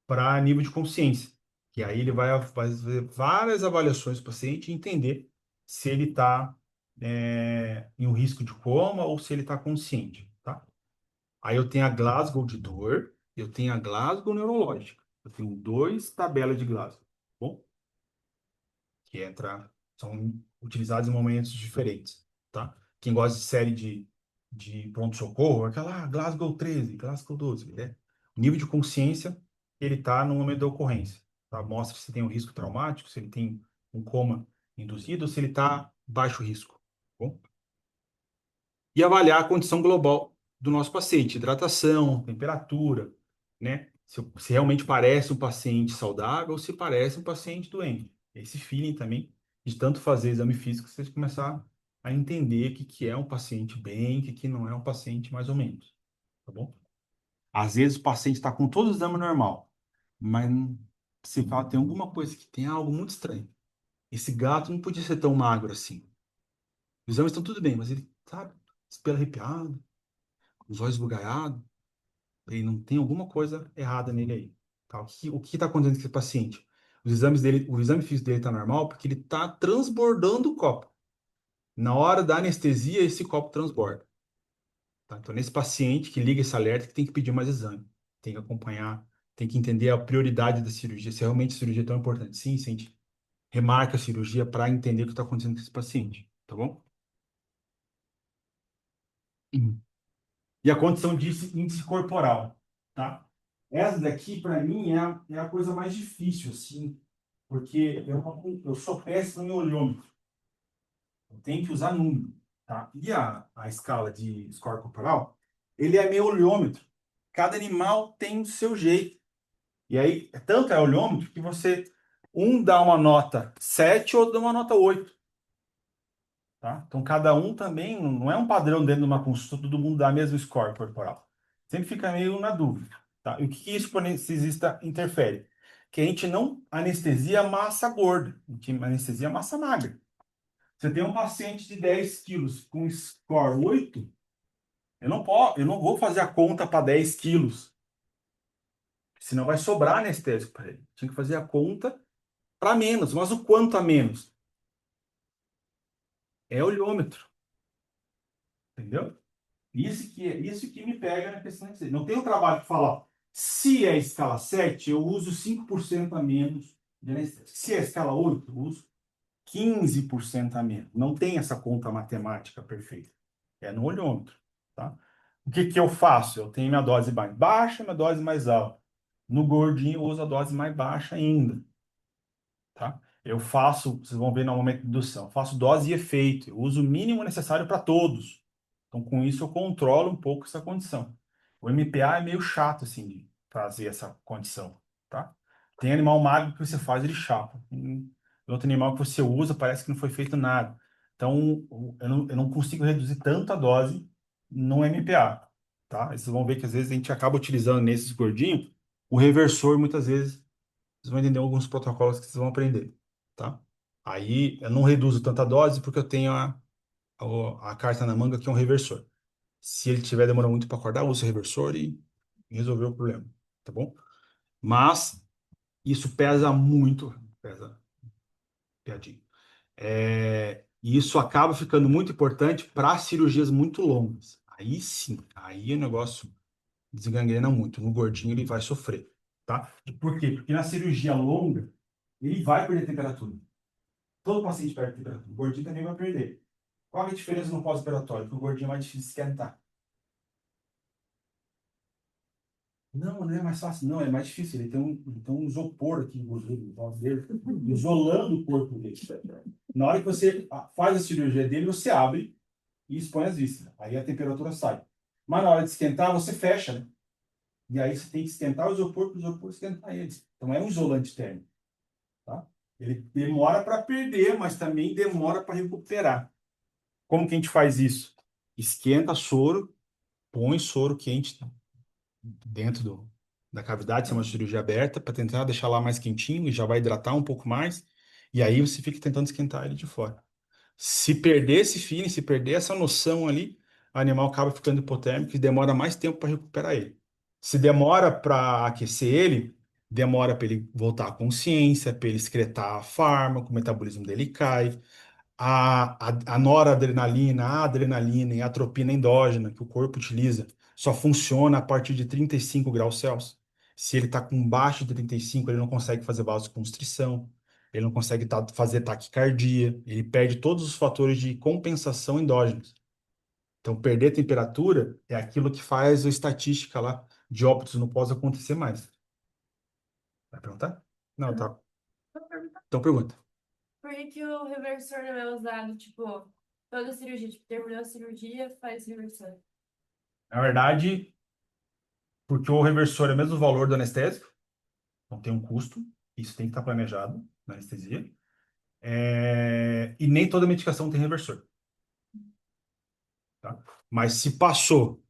para nível de consciência. Que aí ele vai fazer várias avaliações do paciente e entender se ele está em um risco de coma ou se ele está consciente, tá? Aí eu tenho a Glasgow de dor, eu tenho a Glasgow neurológica. Eu tenho duas tabelas de Glasgow, tá bom? Que são utilizados em momentos diferentes, tá? Quem gosta de série de pronto-socorro, aquela Glasgow 13, Glasgow 12, né? O nível de consciência, ele tá no momento da ocorrência, tá? Mostra se tem um risco traumático, se ele tem um coma induzido ou se ele está baixo risco, tá bom? E avaliar a condição global do nosso paciente, hidratação, temperatura, né? Se realmente parece um paciente saudável ou se parece um paciente doente. Esse feeling também, de tanto fazer exame físico, você começar a entender o que, que é um paciente bem, o que, que não é um paciente mais ou menos, tá bom? Às vezes o paciente está com todo o exame normal, mas se fala, tem alguma coisa que tem algo muito estranho. Esse gato não podia ser tão magro assim. Os exames estão tudo bem, mas ele, sabe, espelho arrepiado, os olhos esbugalhados, e não tem alguma coisa errada nele aí. Tá? O que está acontecendo com esse paciente? Os exames dele, o exame físico dele está normal porque ele está transbordando o copo. Na hora da anestesia, esse copo transborda. Tá? Então, nesse paciente que liga esse alerta, que tem que pedir mais exame, tem que acompanhar, tem que entender a prioridade da cirurgia, se realmente a cirurgia é tão importante. Sim, sim, a gente remarca a cirurgia para entender o que está acontecendo com esse paciente, tá bom? Uhum. E a condição de índice corporal, tá? Essa daqui, para mim, é a coisa mais difícil, assim, porque eu sou péssimo em olhômetro. Eu tenho que usar número, tá? E a escala de score corporal, ele é meio olhômetro. Cada animal tem o seu jeito. E aí, tanto é olhômetro que um dá uma nota 7, outro dá uma nota 8. Tá? Então, cada um também não é um padrão dentro de uma consulta, todo mundo dá mesmo score corporal. Sempre fica meio na dúvida. Tá? E o que isso, anestesista, interfere? Que a gente não anestesia massa gorda, a gente anestesia massa magra. Você tem um paciente de 10 quilos com score 8, eu não vou fazer a conta para 10 quilos, senão vai sobrar anestésico para ele. Tinha que fazer a conta para menos, mas o quanto a menos? É olhômetro, entendeu? Isso que me pega na questão de não tem o trabalho que fala, se é escala 7 eu uso 5% a menos de anestésico. Se é escala 8 eu uso 15% a menos. Não tem essa conta matemática perfeita. É no olhômetro, tá? O que que eu faço? Eu tenho minha dose mais baixa, minha dose mais alta. No gordinho eu uso a dose mais baixa ainda, tá? Eu faço, vocês vão ver no momento de indução, eu faço dose e efeito. Eu uso o mínimo necessário para todos. Então, com isso, eu controlo um pouco essa condição. O MPA é meio chato, assim, de fazer essa condição, tá? Tem animal magro que você faz, ele chapa. Tem outro animal que você usa, parece que não foi feito nada. Então, eu não consigo reduzir tanto a dose no MPA, tá? Vocês vão ver que, às vezes, a gente acaba utilizando nesses gordinhos o reversor, muitas vezes, vocês vão entender alguns protocolos que vocês vão aprender, tá? Aí, eu não reduzo tanta dose porque eu tenho a carta na manga que é um reversor. Se ele tiver demorando muito para acordar, usa o reversor e resolveu o problema, tá bom? Mas isso pesa muito, pesa, piadinho. E isso acaba ficando muito importante para cirurgias muito longas. Aí sim, aí o negócio desengangrena muito. No gordinho ele vai sofrer, tá? Por quê? Porque na cirurgia longa ele vai perder temperatura. Todo paciente perde temperatura. O gordinho também vai perder. Qual é a diferença no pós-operatório? Que o gordinho é mais difícil de esquentar. Não, não é mais fácil, não, é mais difícil. Ele tem um isopor aqui no voz dele, isolando o corpo dele. Na hora que você faz a cirurgia dele, você abre e expõe as vísceras. Aí a temperatura sai. Mas na hora de esquentar, você fecha, né? E aí você tem que esquentar o isopor para o isopor esquentar ele. Então é um isolante térmico, tá? Ele demora para perder, mas também demora para recuperar. Como que a gente faz isso? Esquenta soro, põe soro quente dentro da cavidade, se é uma cirurgia aberta, para tentar deixar lá mais quentinho e já vai hidratar um pouco mais. E aí você fica tentando esquentar ele de fora. Se perder esse feeling, se perder essa noção ali, o animal acaba ficando hipotérmico e demora mais tempo para recuperar ele. Se demora para aquecer ele, demora para ele voltar à consciência, para ele excretar fármaco, o metabolismo dele cai. A noradrenalina, a adrenalina e a atropina endógena que o corpo utiliza só funciona a partir de 35 graus Celsius. Se ele está com baixo de 35, ele não consegue fazer vasoconstrição, ele não consegue fazer taquicardia, ele perde todos os fatores de compensação endógenos. Então, perder temperatura é aquilo que faz a estatística lá de óbitos não pode acontecer mais. Vai perguntar? Não, tá. Então, pergunta. Por que que o reversor não é usado, tipo, toda cirurgia? Tipo, terminou a cirurgia, faz reversor. Na verdade, porque o reversor é o mesmo valor do anestésico, então tem um custo, isso tem que estar planejado na anestesia. E nem toda medicação tem reversor, tá? Mas se passou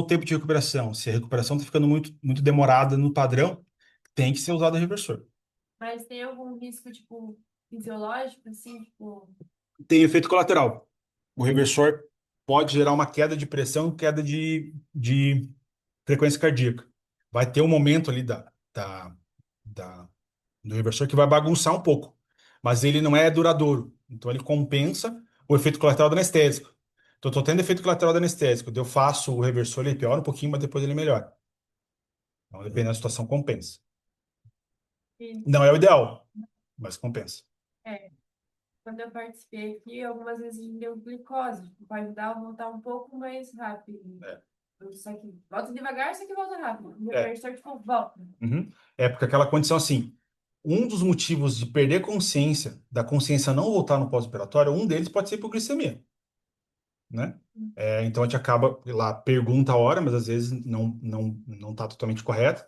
o tempo de recuperação, se a recuperação está ficando muito, muito demorada no padrão, tem que ser usado o reversor. Mas tem algum risco, tipo, fisiológico, assim, tipo... Tem efeito colateral. O reversor pode gerar uma queda de pressão, queda de frequência cardíaca. Vai ter um momento ali da do reversor que vai bagunçar um pouco, mas ele não é duradouro. Então ele compensa o efeito colateral do anestésico. Então eu tô tendo efeito colateral do anestésico, daí eu faço o reversor, ele piora um pouquinho, mas depois ele melhora. Então, dependendo da situação, compensa. que- Não é o ideal, mas compensa. É, quando eu participei aqui, algumas vezes a gente deu glicose, tipo, para ajudar a voltar um pouco mais rápido. É. Só que volta devagar, só que volta rápido. O É. reversor, tipo, volta. Uhum. É porque aquela condição assim, um dos motivos de perder consciência, da consciência não voltar no pós-operatório, um deles pode ser hipoglicemia, né? Então a gente acaba lá, pergunta a hora, mas às vezes não está totalmente correto.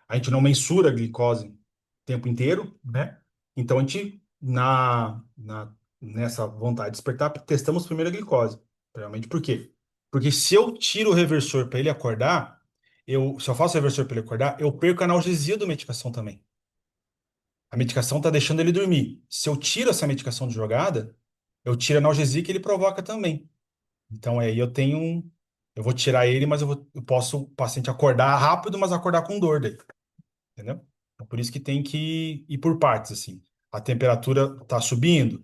A gente não mensura a glicose o tempo inteiro, né? Então a gente, nessa vontade de despertar, testamos primeiro a glicose. Realmente, por quê? Porque se eu tiro o reversor para ele acordar, se eu faço o reversor para ele acordar, eu perco a analgesia da medicação também. A medicação está deixando ele dormir. Se eu tiro essa medicação de jogada, eu tiro a analgesia que ele provoca também. Então aí eu vou tirar ele, mas eu posso o paciente acordar rápido, mas acordar com dor daí, entendeu? Então, por isso que tem que ir por partes, assim. A temperatura está subindo,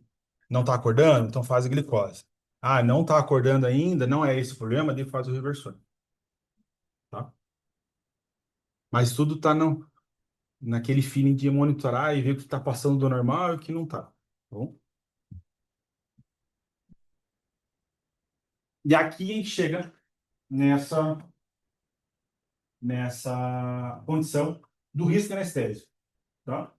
não está acordando, então faz a glicose. Ah, não está acordando ainda, não é esse o problema, daí faz o reversor, tá? Mas tudo está naquele feeling de monitorar e ver o que está passando do normal e o que não está, tá bom? E aqui a gente chega nessa condição do risco anestésico, tá?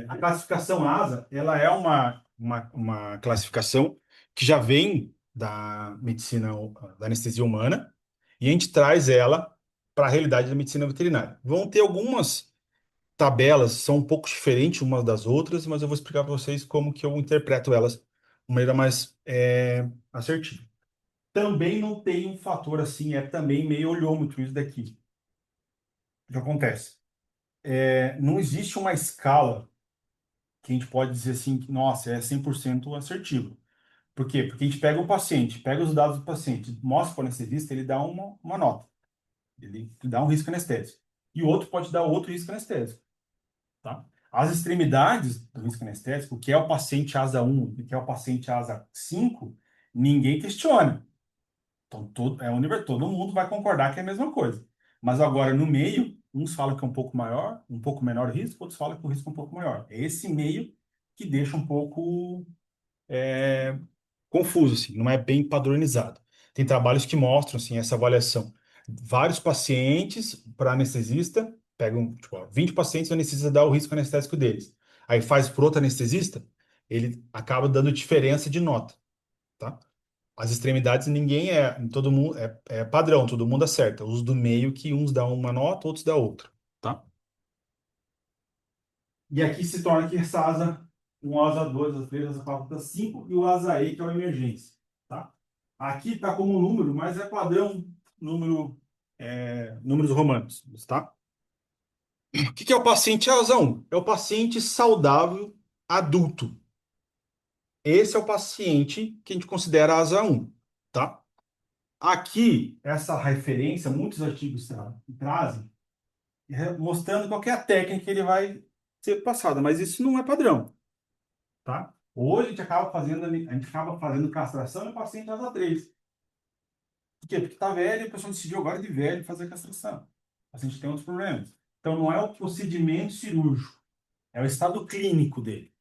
A classificação ASA, ela é uma classificação que já vem da medicina, da anestesia humana, e a gente traz ela para a realidade da medicina veterinária. Vão ter algumas tabelas, são um pouco diferentes umas das outras, mas eu vou explicar para vocês como que eu interpreto elas de maneira mais assertiva. Também não tem um fator assim, é também meio olhômetro isso daqui. O que acontece? Não existe uma escala que a gente pode dizer assim, que, nossa, é 100% assertivo. Por quê? Porque a gente pega o paciente, pega os dados do paciente, mostra para o anestesista, ele dá uma nota. Ele dá um risco anestésico. E o outro pode dar outro risco anestésico. Tá? As extremidades do risco anestésico, o que é o paciente asa 1 e o que é o paciente asa 5, ninguém questiona. Então, todo mundo vai concordar que é a mesma coisa. Mas agora, no meio, uns falam que é um pouco maior, um pouco menor o risco, outros falam que o risco é um pouco maior. É esse meio que deixa um pouco confuso, assim, não é bem padronizado. Tem trabalhos que mostram, assim, essa avaliação. Vários pacientes para anestesista, pegam, tipo, ó, 20 pacientes, o anestesista dá o risco anestésico deles. Aí faz para outro anestesista, ele acaba dando diferença de nota, tá? As extremidades, todo mundo, é padrão, todo mundo acerta. Os do meio que uns dão uma nota, outros dão outra, tá? E aqui se torna que essa asa um asa 2 asa 3 asa 4 asa 5 e o asa E, que é a emergência, tá? Aqui está como número, mas é padrão número, números romanos, tá? O que é o paciente asa 1? É o paciente saudável adulto. Esse é o paciente que a gente considera asa 1, tá? Aqui, essa referência, muitos artigos trazem, mostrando qual que é a técnica que ele vai ser passada, mas isso não é padrão, tá? Hoje a gente acaba fazendo castração em paciente asa 3. Por quê? Porque está velho e a pessoa decidiu agora de velho fazer castração. O paciente tem outros problemas. Então não é o procedimento cirúrgico, é o estado clínico dele,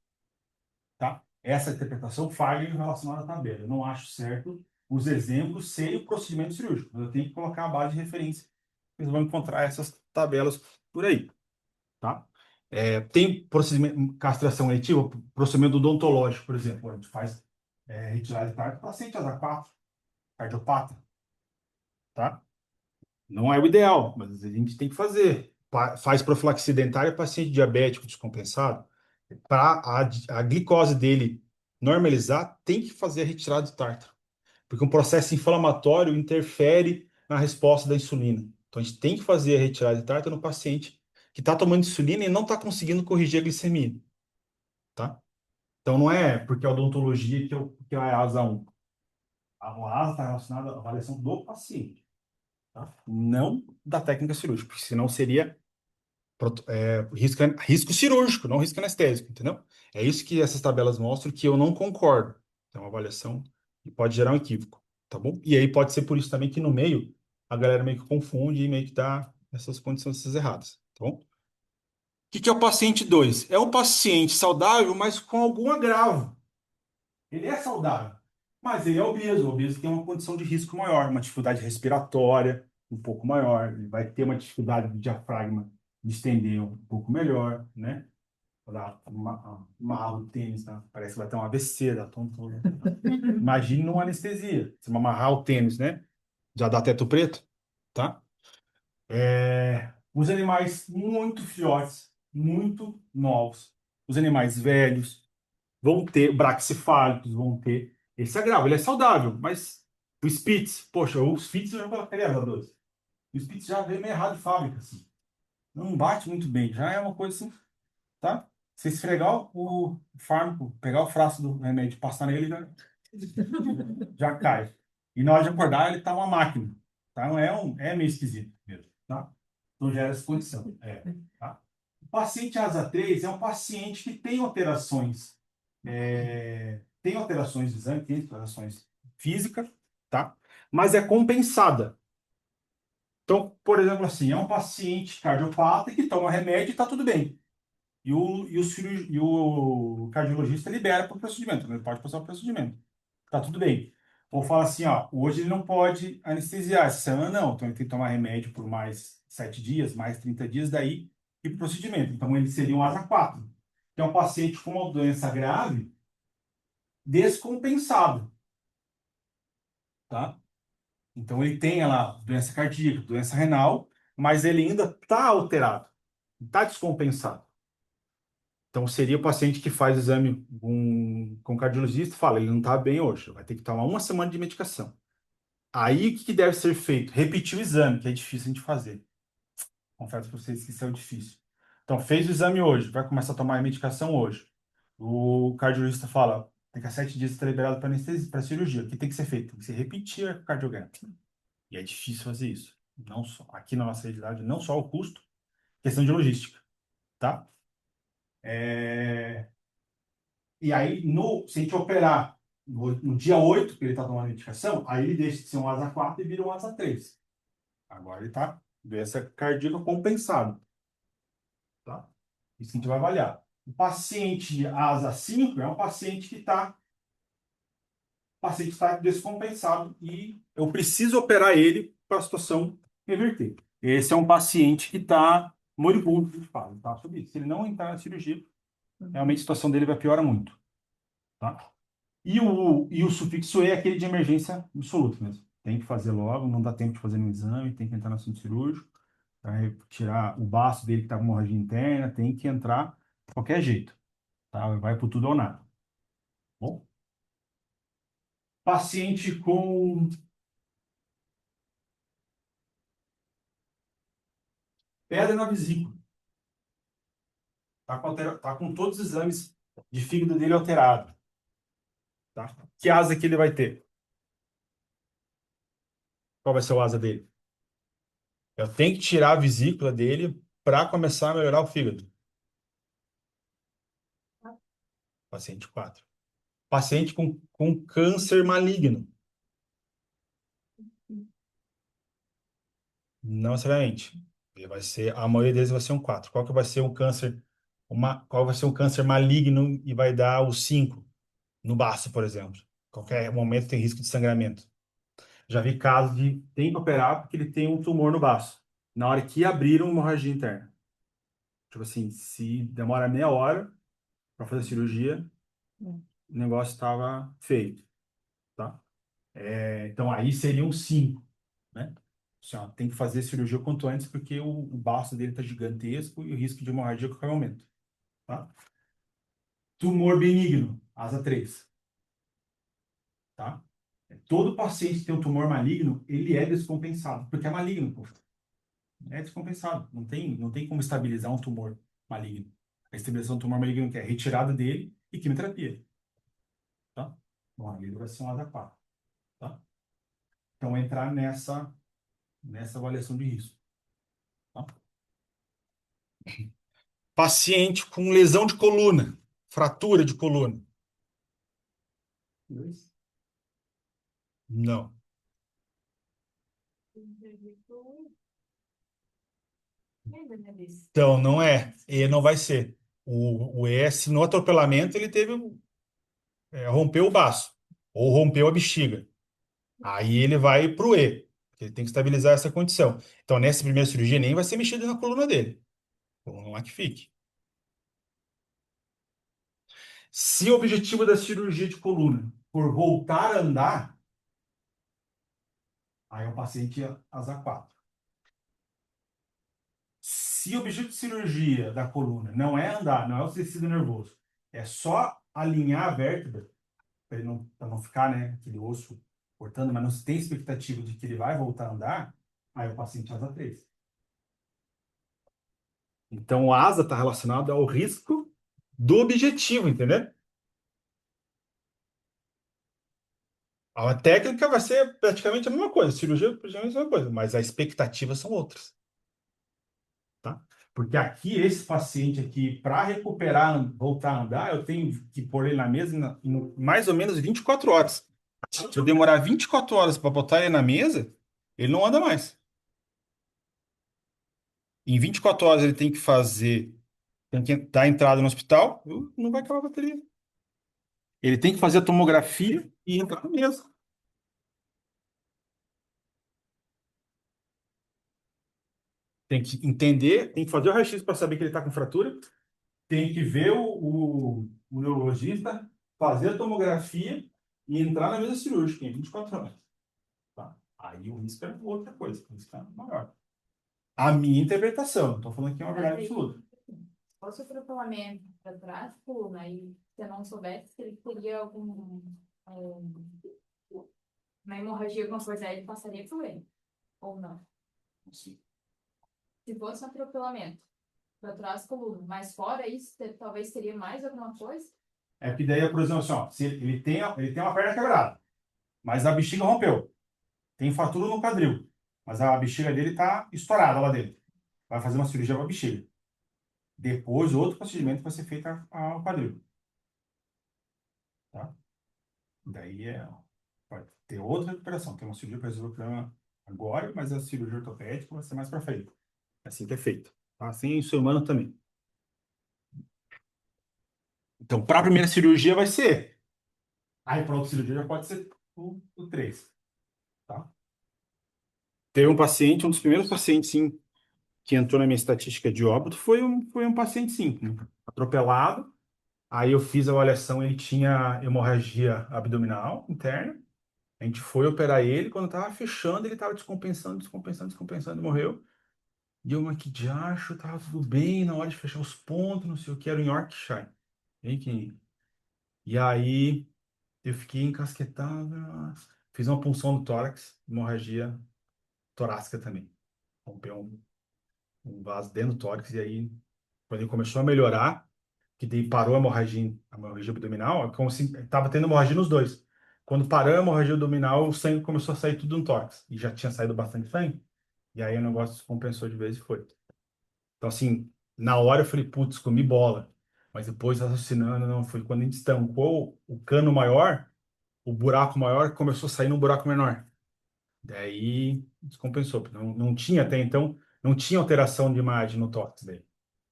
tá? Essa interpretação falha em relação à tabela. Eu não acho certo os exemplos serem o procedimento cirúrgico, mas eu tenho que colocar a base de referência. Vocês vão encontrar essas tabelas por aí, tá? Tem procedimento, castração eletiva, procedimento odontológico, por exemplo, a gente faz retirada de carne, paciente asa 4, cardiopata, tá? Não é o ideal, mas a gente tem que fazer. Faz profilaxia dentária, paciente diabético descompensado, para a glicose dele normalizar, tem que fazer a retirada de tártaro, porque um processo inflamatório interfere na resposta da insulina. Então a gente tem que fazer a retirada de tártaro no paciente que está tomando insulina e não está conseguindo corrigir a glicemia, tá? Então não é porque é odontologia que é a asa 1. A asa está relacionada à avaliação do paciente, tá? Não da técnica cirúrgica, porque senão seria risco cirúrgico, não risco anestésico, entendeu? É isso que essas tabelas mostram que eu não concordo. É uma avaliação que pode gerar um equívoco, tá bom? E aí pode ser por isso também que no meio a galera meio que confunde e meio que dá essas condições erradas, tá bom? O que é o paciente 2? É um paciente saudável, mas com algum agravo. Ele é saudável, mas ele é obeso. O obeso tem uma condição de risco maior, uma dificuldade respiratória um pouco maior, ele vai ter uma dificuldade do diafragma de estender um pouco melhor, né? Amarrar o tênis, tá? Parece que vai ter um AVC da tontura. Imagine numa anestesia, se amarrar o tênis, né? Já dá teto preto, tá? Os animais muito filhotes, muito novos, os animais velhos, vão ter braquicefálicos, vão ter esse agravo. Ele é saudável, mas o Spitz, poxa, o Spitz eu já colocaria as dois. O Spitz já veio meio errado de fábrica, assim. Não bate muito bem, já é uma coisa assim, tá? Se esfregar o fármaco, pegar o frasco do remédio e passar nele, já cai. E na hora de acordar, ele tá uma máquina. Tá? Não é meio esquisito mesmo, tá? Então gera essa condição. Tá? O paciente asa 3 é um paciente que tem alterações de exame, tem alterações físicas, tá? Mas é compensada. Então, por exemplo, assim, é um paciente cardiopata que toma remédio e está tudo bem. E o cardiologista libera para o procedimento, né? Ele pode passar o procedimento. Tá tudo bem. Ou fala assim, ó, hoje ele não pode anestesiar, essa semana não. Então ele tem que tomar remédio por mais 7 dias, mais 30 dias, daí e para o procedimento. Então ele seria um asa 4, que é um paciente com uma doença grave descompensado. tá? Então ele tem lá doença cardíaca, doença renal, mas ele ainda está alterado, está descompensado. Então seria o paciente que faz o exame com o cardiologista e fala, ele não está bem hoje, vai ter que tomar uma semana de medicação. Aí o que deve ser feito? Repetir o exame, que é difícil a gente fazer. Confesso para vocês que isso é o difícil. Então fez o exame hoje, vai começar a tomar a medicação hoje. O cardiologista fala, daqui a 7 dias está liberado para anestesia, para cirurgia. O que tem que ser feito? Tem que se repetir o cardiograma. E é difícil fazer isso. Não só, aqui na nossa realidade, não só o custo, questão de logística, tá? E aí, se a gente operar no dia 8 que ele está tomando a medicação, aí ele deixa de ser um asa 4 e vira um asa 3. Agora ele está doença cardíaca compensado, tá? Isso que a gente vai avaliar. O paciente asa 5 é um paciente que está descompensado e eu preciso operar ele para a situação reverter. Esse é um paciente que está moribundo, a gente fala, tá? Sobre isso. Se ele não entrar na cirurgia, realmente a situação dele vai piorar muito, tá? E o sufixo E é aquele de emergência absoluta mesmo. Tem que fazer logo, não dá tempo de fazer um exame, tem que entrar no centro cirúrgico, vai tirar o baço dele que está com hemorragia interna, tem que entrar de qualquer jeito, tá? Vai por tudo ou nada. Bom? Paciente com pedra na vesícula. Tá com todos os exames de fígado dele alterado. Tá? Que asa que ele vai ter? Qual vai ser o asa dele? Eu tenho que tirar a vesícula dele para começar a melhorar o fígado. Paciente 4. Paciente com câncer maligno. Não necessariamente. A maioria deles vai ser um 4. Qual que vai ser um câncer? Qual vai ser um câncer maligno e vai dar o 5 no baço, por exemplo? Qualquer momento tem risco de sangramento. Já vi casos de tem que operar porque ele tem um tumor no baço. Na hora que abriram hemorragia interna. Tipo assim, se demora meia hora para fazer a cirurgia, o negócio estava feio, tá? Então aí seria um 5, né? Assim, ó, tem que fazer cirurgia o quanto antes porque o baço dele está gigantesco e o risco de hemorragia a qualquer momento, tá? Tumor benigno, asa 3, tá? Todo paciente que tem um tumor maligno, ele é descompensado, porque é maligno, pô. É descompensado. Não tem como estabilizar um tumor maligno. A estabilização do tumor maligno que é retirada dele e quimioterapia. Tá? Bom, ali vai ser um asa 4. Tá? Então, entrar nessa avaliação de risco. Tá? Paciente com lesão de coluna, fratura de coluna. Não. Então, não é. E não vai ser. O ES, no atropelamento, ele rompeu o baço ou rompeu a bexiga. Aí ele vai para o E, porque ele tem que estabilizar essa condição. Então, nessa primeira cirurgia, nem vai ser mexido na coluna dele. Vamos lá que fique. Se o objetivo da cirurgia de coluna for voltar a andar, aí é um paciente asa 4. Se o objetivo de cirurgia da coluna não é andar, não é o tecido nervoso, é só alinhar a vértebra, para não ficar, né, aquele osso cortando, mas não se tem expectativa de que ele vai voltar a andar, aí o paciente asa 3. Então, o asa está relacionado ao risco do objetivo, entendeu? A técnica vai ser praticamente a mesma coisa, cirurgia praticamente a mesma coisa, mas as expectativas são outras, tá? Porque aqui, esse paciente aqui, para recuperar, voltar a andar, eu tenho que pôr ele na mesa em mais ou menos 24 horas. Se eu demorar 24 horas para botar ele na mesa, ele não anda mais. Em 24 horas ele tem que dar entrada no hospital, não vai acabar a bateria. Ele tem que fazer a tomografia e entrar na mesa. Tem que entender, tem que fazer o raio-x para saber que ele está com fratura, tem que ver o neurologista, fazer a tomografia e entrar na mesa cirúrgica em 24 horas. Aí o risco é outra coisa, o risco é maior. A minha interpretação, não estou falando que é uma verdade absoluta. Se fosse o atropelamento para trás, coluna, e se eu não soubesse que ele teria uma hemorragia, alguma coisa, aí ele passaria por ele. Ou não. Assim, Se fosse um atropelamento para trás, coluna, mas fora isso, talvez teria mais alguma coisa. é que daí, por exemplo, assim, ó, se ele tem uma perna quebrada, mas a bexiga rompeu. Tem fratura no quadril, mas a bexiga dele está estourada lá dentro. Vai fazer uma cirurgia para a bexiga. Depois, outro procedimento vai ser feito ao quadril. Tá? Daí pode ter outra recuperação. Tem uma cirurgia para resolver o problema agora, mas a cirurgia ortopédica vai ser mais para frente. Assim que é feito. Tá? Assim, em ser humano também. Então, para a primeira cirurgia vai ser. Aí, para outra cirurgia já pode ser o 3. Tá? Teve um paciente, um dos primeiros pacientes, sim, que entrou na minha estatística de óbito foi um paciente, sim, atropelado. Aí eu fiz a avaliação, ele tinha hemorragia abdominal interna. A gente foi operar ele, quando tava fechando, ele tava descompensando, descompensando, descompensando, e morreu. E eu, mas que diacho, tava tudo bem, na hora de fechar os pontos, não sei o que, era em Yorkshire. Bem pequenininho. E aí eu fiquei encasquetado, fiz uma punção do tórax, hemorragia torácica também. Rompeu um vaso dentro do tórax, e aí, quando ele começou a melhorar, que daí parou a hemorragia abdominal, é como se tava tendo hemorragia nos dois. Quando parou a hemorragia abdominal, o sangue começou a sair tudo no tórax. E já tinha saído bastante sangue. E aí o negócio descompensou de vez e foi. Então, assim, na hora eu falei, putz, comi bola. Mas depois, raciocinando, não, foi quando a gente estancou o cano maior, o buraco maior começou a sair num buraco menor. Daí descompensou. Não tinha até então, não tinha alteração de imagem no tórax daí.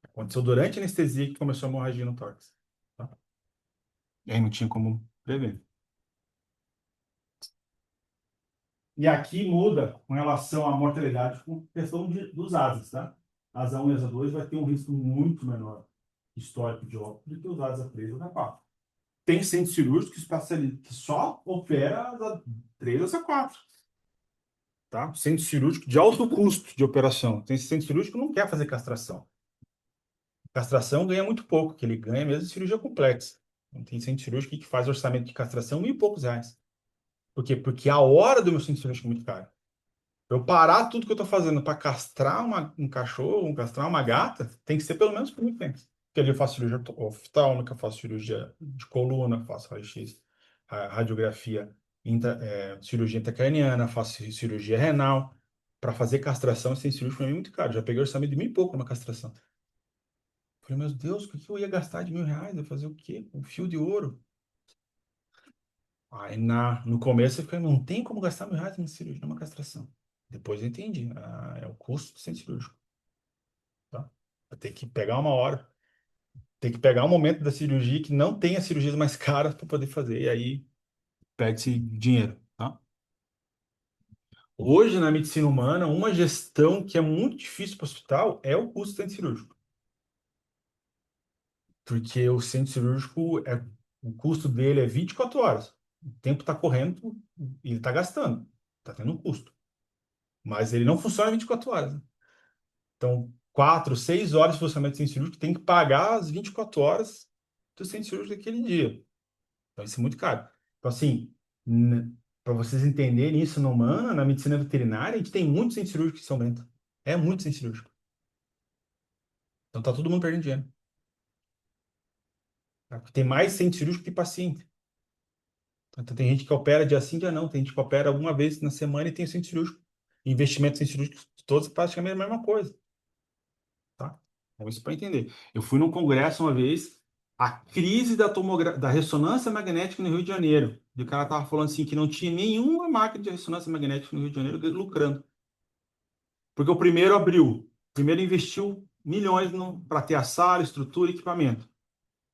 Aconteceu durante a anestesia que começou a hemorragia no tórax. Tá? E aí não tinha como prever. E aqui muda com relação à mortalidade com questão dos ASAs, tá? Asa 1 e asa 2 vai ter um risco muito menor histórico de óbito do que os ASA 3 e asa 4. Tem centro cirúrgico que só opera asa 3 e asa 4. Tá? Centro cirúrgico de alto custo de operação. Tem centro cirúrgico que não quer fazer castração. Castração ganha muito pouco, que ele ganha mesmo cirurgia complexa. Então, tem centro cirúrgico que faz orçamento de castração R$ 1.000 e poucos. Por quê? Porque a hora do meu centro cirúrgico é muito cara. Eu parar tudo que eu estou fazendo para castrar um cachorro, castrar uma gata, tem que ser pelo menos por muito tempo. Porque ali eu faço cirurgia oftálmica, faço cirurgia de coluna, faço raio-x, radiografia, cirurgia intracraniana, faço cirurgia renal. Para fazer castração, esse cirúrgico para mim é muito caro. Já peguei orçamento de R$ 1.000 e pouco numa castração. Falei, meu Deus, o que eu ia gastar de R$ 1.000? Eu fazer o quê? Um fio de ouro. Aí no começo eu fiquei, não tem como gastar R$ 1.000 numa cirurgia, numa castração. Depois eu entendi. É o custo do centro cirúrgico. Tá? Vai ter que pegar uma hora. Tem que pegar um momento da cirurgia que não tenha cirurgias mais caras para poder fazer. E aí perde-se dinheiro. Tá? Hoje, na medicina humana, uma gestão que é muito difícil para o hospital é o custo do centro cirúrgico. Porque o centro cirúrgico, o custo dele é 24 horas. O tempo está correndo e ele está gastando. Está tendo um custo. Mas ele não funciona 24 horas. Né? Então, 4, 6 horas de funcionamento do centro cirúrgico tem que pagar as 24 horas do centro cirúrgico daquele dia. Então, isso é muito caro. Então, assim, para vocês entenderem isso na humana, na medicina veterinária, a gente tem muitos centros cirúrgicos que são lentos. É muito centro cirúrgico. Então, tá todo mundo perdendo dinheiro. Tá? Porque tem mais centro cirúrgico que paciente. Então, tem gente que opera dia sim, dia não. Tem gente que opera uma vez na semana e tem centro cirúrgico. Investimentos em centro cirúrgico, todos praticamente a mesma coisa. Tá? Então, isso para entender. Eu fui num congresso uma vez, a crise da ressonância magnética no Rio de Janeiro. E o cara tava falando assim que não tinha nenhuma máquina de ressonância magnética no Rio de Janeiro lucrando. Porque o primeiro investiu milhões para ter a sala, estrutura e equipamento.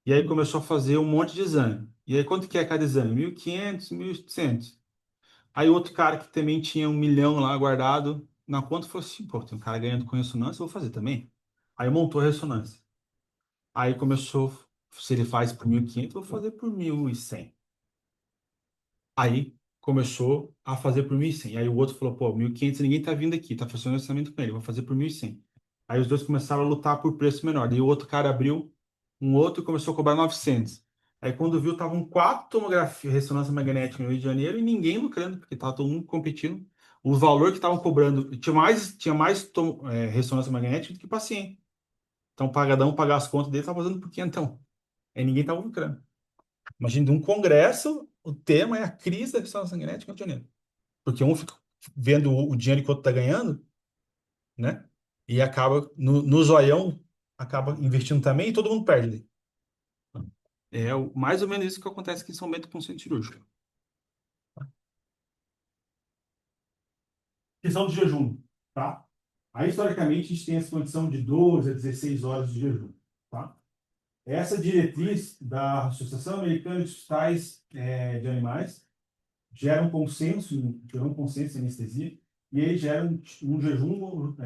E aí começou a fazer um monte de exame. E aí quanto que é cada exame? 1.500, 1.800. Aí outro cara que também tinha 1 milhão lá guardado na conta falou assim, pô, tem um cara ganhando com ressonância, eu vou fazer também. Aí montou a ressonância. Aí começou, se ele faz por 1.500, eu vou fazer por 1.100. Aí começou a fazer por 1.100. Aí o outro falou, pô, 1.500 ninguém tá vindo aqui, tá fazendo orçamento com ele, vou fazer por 1.100. Aí os dois começaram a lutar por preço menor. Daí o outro cara abriu um outro e começou a cobrar 900. Aí quando viu, estavam 4 ressonância magnética no Rio de Janeiro e ninguém lucrando, porque tava todo mundo competindo. O valor que estavam cobrando, tinha mais ressonância magnética do que paciente. Então, cada um pagar as contas dele, estava fazendo por quinhentão. Aí ninguém estava lucrando. Imagina, de um congresso, o tema é a crise da ressonância magnética no Rio de Janeiro. Porque um fica vendo o dinheiro que o outro está ganhando, né? E acaba, no zoião, acaba investindo também e todo mundo perde. É mais ou menos isso que acontece aqui em São Bento com o centro cirúrgico. Questão de jejum, tá? Aí, historicamente, a gente tem essa condição de 12 a 16 horas de jejum, tá? Essa diretriz da Associação Americana de Hospitais de Animais gera um consenso em anestesia, e ele gera um jejum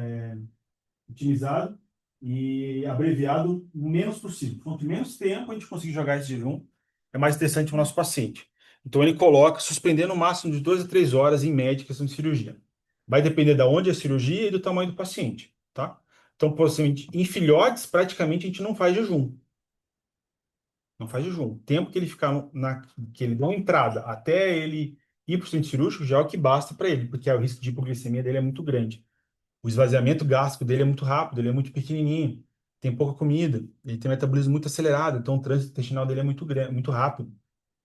otimizado e abreviado o menos possível. Quanto menos tempo a gente conseguir jogar esse jejum, é mais interessante para o nosso paciente. Então ele coloca, suspendendo no máximo de 2 a 3 horas em média questão de cirurgia. Vai depender de onde é a cirurgia e do tamanho do paciente, tá? Então, por exemplo, em filhotes, praticamente a gente não faz jejum. Não faz jejum. O tempo que ele ficar que ele dá uma entrada até ele ir para o centro cirúrgico já é o que basta para ele, porque o risco de hipoglicemia dele é muito grande. O esvaziamento gástrico dele é muito rápido, ele é muito pequenininho, tem pouca comida, ele tem um metabolismo muito acelerado, então o trânsito intestinal dele é muito grande, muito rápido.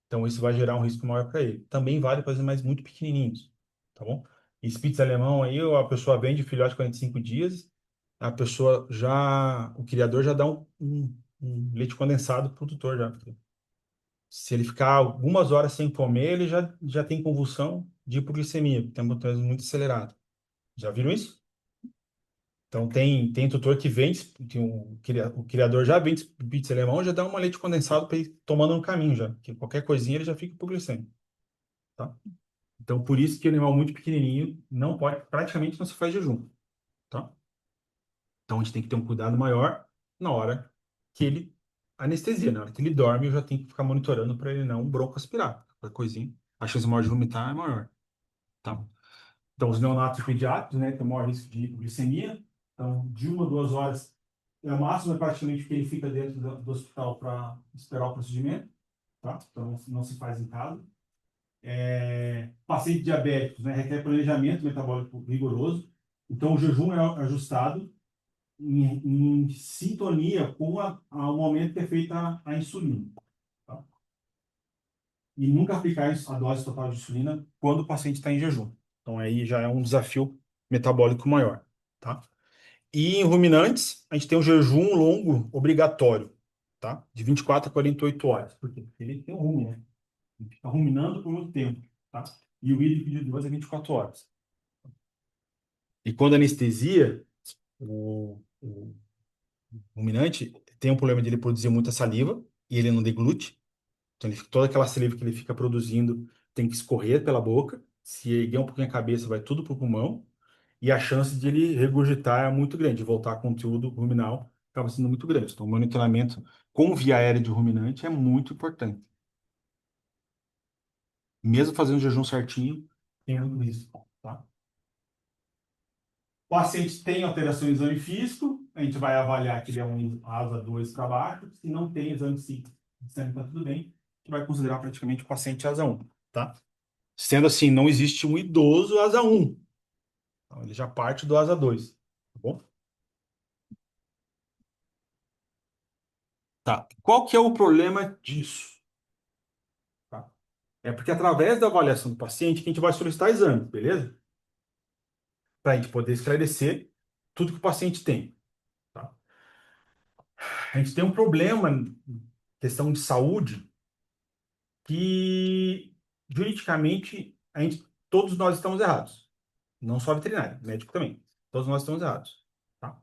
Então isso vai gerar um risco maior para ele. Também vale para os animais muito pequenininhos, tá bom? E Spitz alemão aí, a pessoa vende filhote 45 dias, a pessoa já, o criador já dá um leite condensado pro tutor já. Se ele ficar algumas horas sem comer, ele já tem convulsão de hipoglicemia, tem um metabolismo muito acelerado. Já viram isso? Então tem tutor que vende, o criador já vende pizza alemão, já dá uma leite condensado para ir tomando no caminho já, que qualquer coisinha ele já fica hipoglicêmico, tá? Então por isso que o animal muito pequenininho não pode, praticamente não se faz jejum, tá? Então a gente tem que ter um cuidado maior na hora que ele anestesia, na hora que ele dorme, eu já tenho que ficar monitorando para ele não broncoaspirar, qualquer coisinha, a chance maior de vomitar é maior, tá? Então, os neonatos pediátricos, né, tem maior risco de hipoglicemia. Então, de 1 a 2 horas, é o máximo, é praticamente que ele fica dentro do hospital para esperar o procedimento, tá? Então, não se faz em casa. Pacientes diabéticos, né, requer planejamento metabólico rigoroso. Então, o jejum é ajustado em sintonia com o momento que é feita a insulina, tá? E nunca aplicar a dose total de insulina quando o paciente está em jejum. Então, aí já é um desafio metabólico maior, tá? E em ruminantes, a gente tem um jejum longo obrigatório, tá? De 24 a 48 horas. Por quê? Porque ele tem um rumo, né? Ele fica ruminando por muito tempo, tá? E o hídrico de 2 a 24 horas. E quando anestesia, o ruminante tem um problema de ele produzir muita saliva e ele não deglute. Então, toda aquela saliva que ele fica produzindo tem que escorrer pela boca. Se erguer um pouquinho a cabeça, vai tudo para o pulmão. E a chance de ele regurgitar é muito grande, de voltar a conteúdo ruminal acaba sendo muito grande. Então, o monitoramento com via aérea de ruminante é muito importante. Mesmo fazendo o jejum certinho, tem muito risco, tá? O paciente tem alteração no exame físico, a gente vai avaliar que ele é um asa 2 para baixo. Se não tem exame físico, está tudo bem, a gente vai considerar praticamente o paciente asa 1, tá? Sendo assim, não existe um idoso asa 1. Então, ele já parte do asa 2, tá bom? Tá. Qual que é o problema disso? Tá? É porque através da avaliação do paciente que a gente vai solicitar exames, beleza? Para a gente poder esclarecer tudo que o paciente tem, tá? A gente tem um problema, questão de saúde, que juridicamente todos nós estamos errados. Não só veterinário, médico também. Todos nós estamos errados, tá?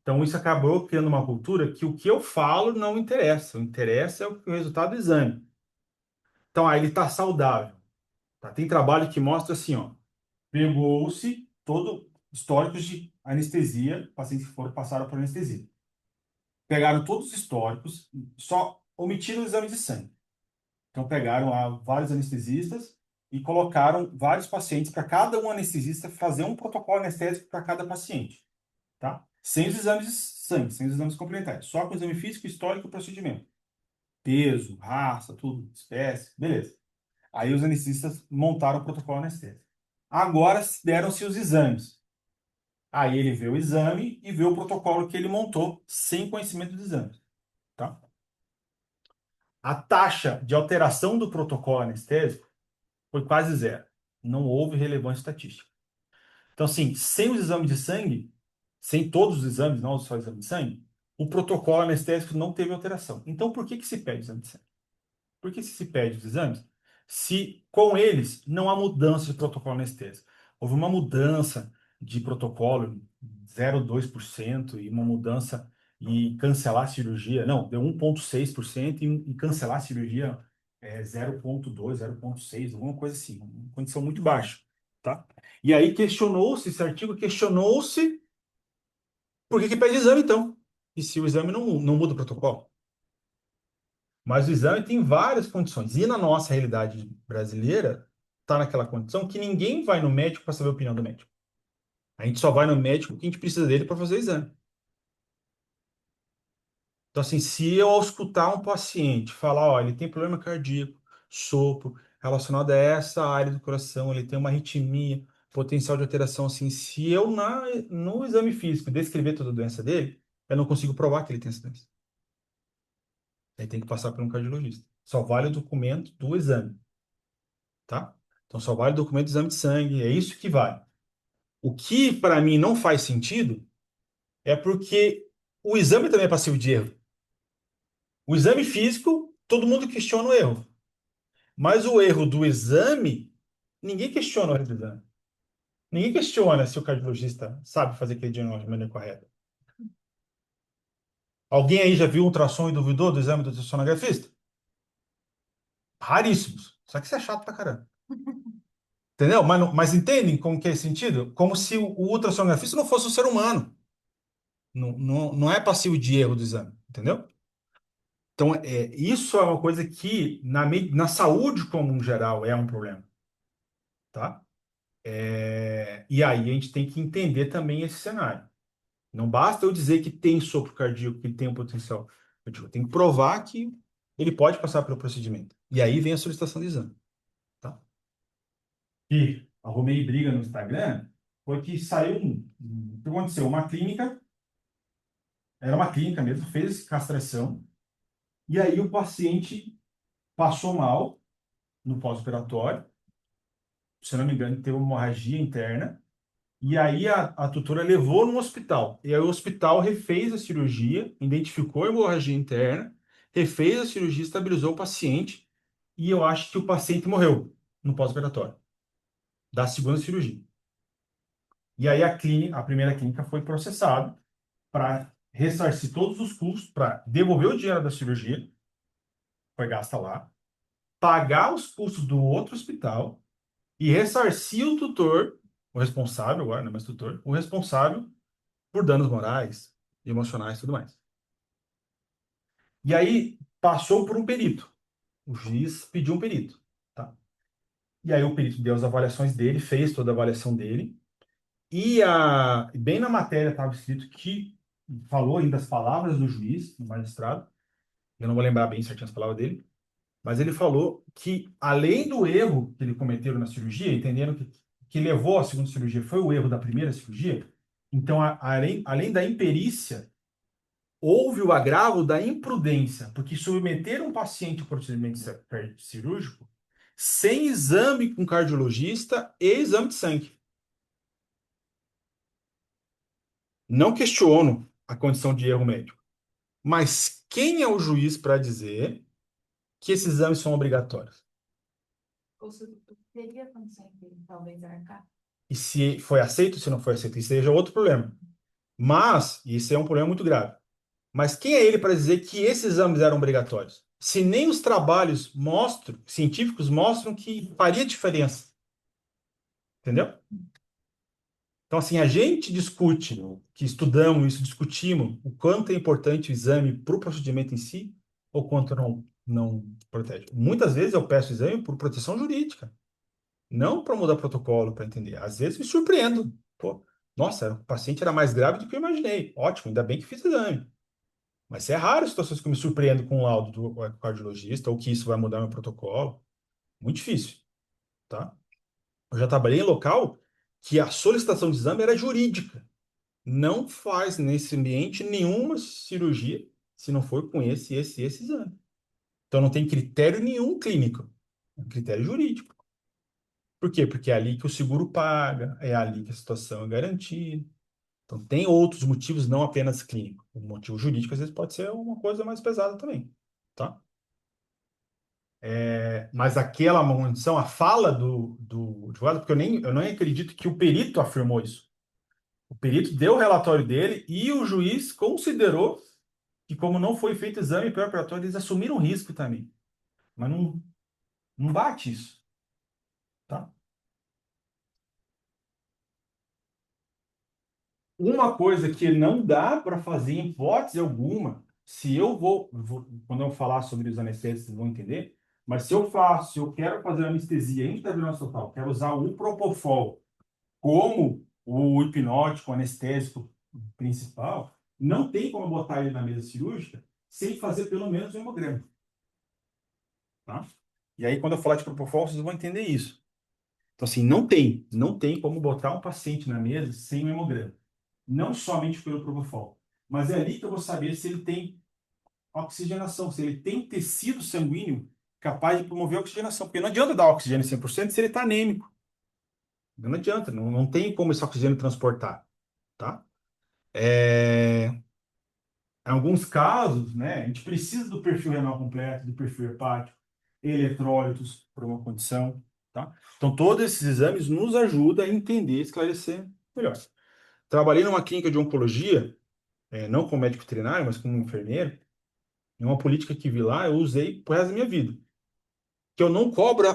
Então isso acabou criando uma cultura que o que eu falo não interessa. O que interessa é o resultado do exame. Então, ele está saudável. Tá? Tem trabalho que mostra assim, ó. Pegou-se todo históricos de anestesia, pacientes que passaram por anestesia. Pegaram todos os históricos, só omitiram o exame de sangue. Então pegaram lá vários anestesistas e colocaram vários pacientes para cada um anestesista fazer um protocolo anestésico para cada paciente, tá? Sem os exames de sangue, sem os exames complementares, só com o exame físico, histórico e procedimento. Peso, raça, tudo, espécie, beleza. Aí os anestesistas montaram o protocolo anestésico. Agora deram-se os exames. Aí ele vê o exame e vê o protocolo que ele montou sem conhecimento dos exames, tá? A taxa de alteração do protocolo anestésico foi quase zero. Não houve relevância estatística. Então, assim, sem os exames de sangue, sem todos os exames, não só o exame de sangue, o protocolo anestésico não teve alteração. Então, por que que se pede exame de sangue? Por que se pede os exames? Se com eles não há mudança de protocolo anestésico. Houve uma mudança de protocolo 0,2% e uma mudança e cancelar a cirurgia. Não, deu 1,6% e cancelar a cirurgia 0,2, 0,6, alguma coisa assim. Uma condição muito baixa, tá? E aí questionou-se, esse artigo questionou-se por que que pede exame então? E se o exame não muda o protocolo? Mas o exame tem várias condições. E na nossa realidade brasileira, está naquela condição que ninguém vai no médico para saber a opinião do médico. A gente só vai no médico porque a gente precisa dele para fazer o exame. Então, assim, se eu ao escutar um paciente falar, ó, ele tem problema cardíaco, sopro, relacionado a essa área do coração, ele tem uma arritmia, potencial de alteração, assim, se eu no exame físico descrever toda a doença dele, eu não consigo provar que ele tem essa doença. Aí tem que passar por um cardiologista. Só vale o documento do exame, tá? Então só vale o documento do exame de sangue, é isso que vale. O que para mim não faz sentido é porque o exame também é passivo de erro. O exame físico, todo mundo questiona o erro. Mas o erro do exame, ninguém questiona o erro do exame. Ninguém questiona se o cardiologista sabe fazer aquele diagnóstico de maneira correta. Alguém aí já viu um ultrassom e duvidou do exame do ultrassonografista? Raríssimos. Só que isso é chato pra caramba. Entendeu? Mas entendem como que é esse sentido? Como se o ultrassonografista não fosse um ser humano. Não é passivo de erro do exame, entendeu? Então, isso é uma coisa que na saúde como um geral é um problema, tá? E aí a gente tem que entender também esse cenário. Não basta eu dizer que tem sopro cardíaco, que ele tem um potencial cardíaco. Eu tenho que provar que ele pode passar pelo procedimento. E aí vem a solicitação de exame, tá? E arrumei briga no Instagram, foi que saiu o que aconteceu? Era uma clínica mesmo, fez castração, e aí o paciente passou mal no pós-operatório, se eu não me engano, teve uma hemorragia interna, e aí a tutora levou no hospital. E aí o hospital refez a cirurgia, identificou a hemorragia interna, refez a cirurgia, estabilizou o paciente, e eu acho que o paciente morreu no pós-operatório, da segunda cirurgia. E aí a primeira clínica foi processada para ressarcir todos os custos, para devolver o dinheiro da cirurgia, foi gasta lá, pagar os custos do outro hospital e ressarcir o tutor, o responsável agora, não é mais tutor, o responsável por danos morais, emocionais e tudo mais. E aí passou por um perito. O juiz pediu um perito, tá? E aí o perito deu as avaliações dele, fez toda a avaliação dele. E bem na matéria estava escrito que falou ainda as palavras do juiz, do magistrado. Eu não vou lembrar bem certinho as palavras dele, mas ele falou que, além do erro que ele cometeu na cirurgia, entendendo que levou à segunda cirurgia foi o erro da primeira cirurgia, então, além da imperícia, houve o agravo da imprudência, porque submeter um paciente ao procedimento cirúrgico sem exame com cardiologista e exame de sangue. Não questiono a condição de erro médico, mas quem é o juiz para dizer que esses exames são obrigatórios? Ou se teria condição de talvez arcar. E se foi aceito ou se não foi aceito, isso aí já é outro problema. Mas, isso é um problema muito grave. Mas quem é ele para dizer que esses exames eram obrigatórios? Se nem os trabalhos científicos mostram que faria diferença. Entendeu? Então, assim, a gente discute, que estudamos isso, discutimos o quanto é importante o exame para o procedimento em si, ou quanto não protege. Muitas vezes eu peço exame por proteção jurídica. Não para mudar protocolo, para entender. Às vezes me surpreendo. Pô, nossa, o paciente era mais grave do que eu imaginei. Ótimo, ainda bem que fiz exame. Mas é raro as situações que eu me surpreendo com o laudo do cardiologista ou que isso vai mudar meu protocolo. Muito difícil, tá? Eu já trabalhei em local que a solicitação de exame era jurídica. Não faz nesse ambiente nenhuma cirurgia se não for com esse exame. Então não tem critério nenhum clínico. É um critério jurídico. Por quê? Porque é ali que o seguro paga, é ali que a situação é garantida. Então tem outros motivos, não apenas clínico. O motivo jurídico às vezes pode ser uma coisa mais pesada também, tá? Mas aquela munição, a fala do advogado, porque eu nem acredito que o perito afirmou isso. O perito deu o relatório dele e o juiz considerou que, como não foi feito exame pré-operatório, eles assumiram risco também. Mas não bate isso, tá? Uma coisa que não dá para fazer em hipótese alguma, se eu quando eu falar sobre os anestésicos, vocês vão entender, mas se eu quero fazer anestesia intravenous total, quero usar o Propofol como o hipnótico, o anestésico principal, não tem como botar ele na mesa cirúrgica sem fazer pelo menos um hemograma, tá? E aí, quando eu falar de Propofol, vocês vão entender isso. Então, assim, não tem como botar um paciente na mesa sem um hemograma. Não somente pelo Propofol, mas é ali que eu vou saber se ele tem oxigenação, se ele tem tecido sanguíneo capaz de promover a oxigenação. Porque não adianta dar oxigênio 100% se ele está anêmico. Não adianta, não tem como esse oxigênio transportar, tá? Em alguns casos, né, a gente precisa do perfil renal completo, do perfil hepático, eletrólitos para uma condição, tá? Então, todos esses exames nos ajudam a entender, esclarecer melhor. Trabalhei numa clínica de oncologia, não como médico veterinário, mas como enfermeiro, e uma política que vi lá, eu usei pro resto da minha vida, que eu não cobro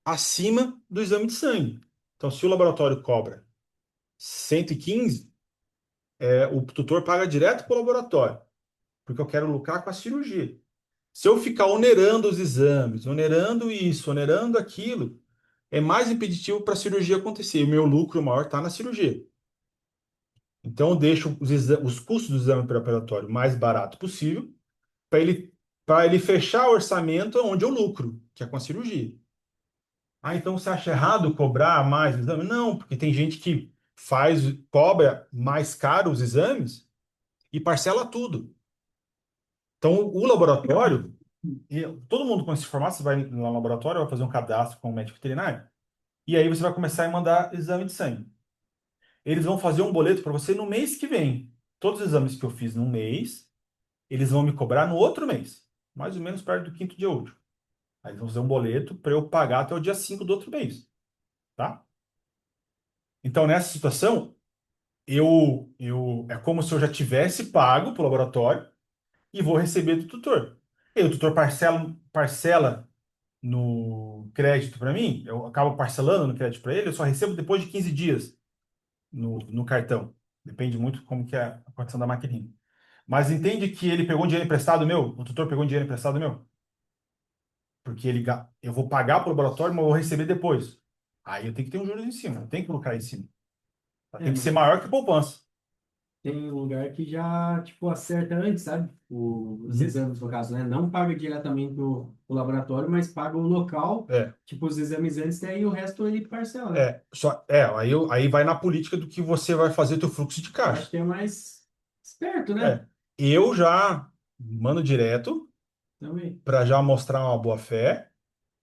acima do exame de sangue. Então, se o laboratório cobra 115, o tutor paga direto para o laboratório, porque eu quero lucrar com a cirurgia. Se eu ficar onerando os exames, onerando isso, onerando aquilo, é mais impeditivo para a cirurgia acontecer. O meu lucro maior está na cirurgia. Então, eu deixo os custos do exame pré-operatório mais barato possível para ele fechar o orçamento onde eu lucro, que é com a cirurgia. Ah, então você acha errado cobrar mais o exame? Não, porque tem gente que cobra mais caro os exames e parcela tudo. Então, o laboratório, todo mundo com esse formato, você vai no laboratório, vai fazer um cadastro com o médico veterinário, e aí você vai começar a mandar exame de sangue. Eles vão fazer um boleto para você no mês que vem. Todos os exames que eu fiz num mês, eles vão me cobrar no outro mês, mais ou menos perto do quinto dia útil. Aí eles vão fazer um boleto para eu pagar até o dia 5 do outro mês, tá? Então, nessa situação, é como se eu já tivesse pago para o laboratório e vou receber do tutor. E o tutor parcela no crédito para mim, eu acabo parcelando no crédito para ele, eu só recebo depois de 15 dias no cartão. Depende muito como que é a condição da maquininha. Mas entende que ele pegou um dinheiro emprestado meu? O tutor pegou um dinheiro emprestado meu? Porque eu vou pagar para o laboratório, mas eu vou receber depois. Aí eu tenho que ter um juros em cima, eu tenho que colocar em cima. Tem que ser Mas maior que poupança. tem lugar que já, tipo, acerta antes, sabe? Os Uhum. exames, no caso, né? Não paga diretamente o laboratório, mas paga o local, É, tipo, os exames antes, daí o resto ele parcela, né? aí vai na política do que você vai fazer teu fluxo de Eu acho caixa. que é mais esperto, né? É, eu já mando direto Também. para já mostrar uma boa fé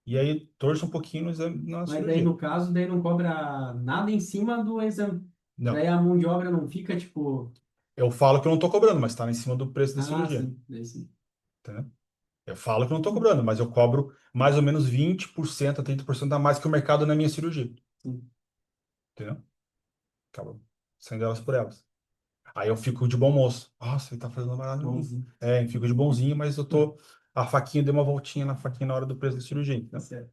e aí torço um pouquinho no na Mas daí, cirurgia. no caso, daí não cobra nada em cima do exame. Não, Daí a mão de obra não fica, tipo, eu falo que eu não estou cobrando, mas está em cima do preço da ah, cirurgia. sim, daí sim. Entendeu? Eu falo que eu não estou cobrando, mas eu cobro mais ou menos 20% a 30% a mais que o mercado na minha cirurgia. Sim. Entendeu? Acaba saindo elas por elas. Aí eu fico de bom moço. Nossa, ele tá fazendo barato. Bonzinho. Eu fico de bonzinho, mas eu tô. A faquinha deu uma voltinha na faquinha na hora do preço da cirurgia. Tá Entendeu? certo.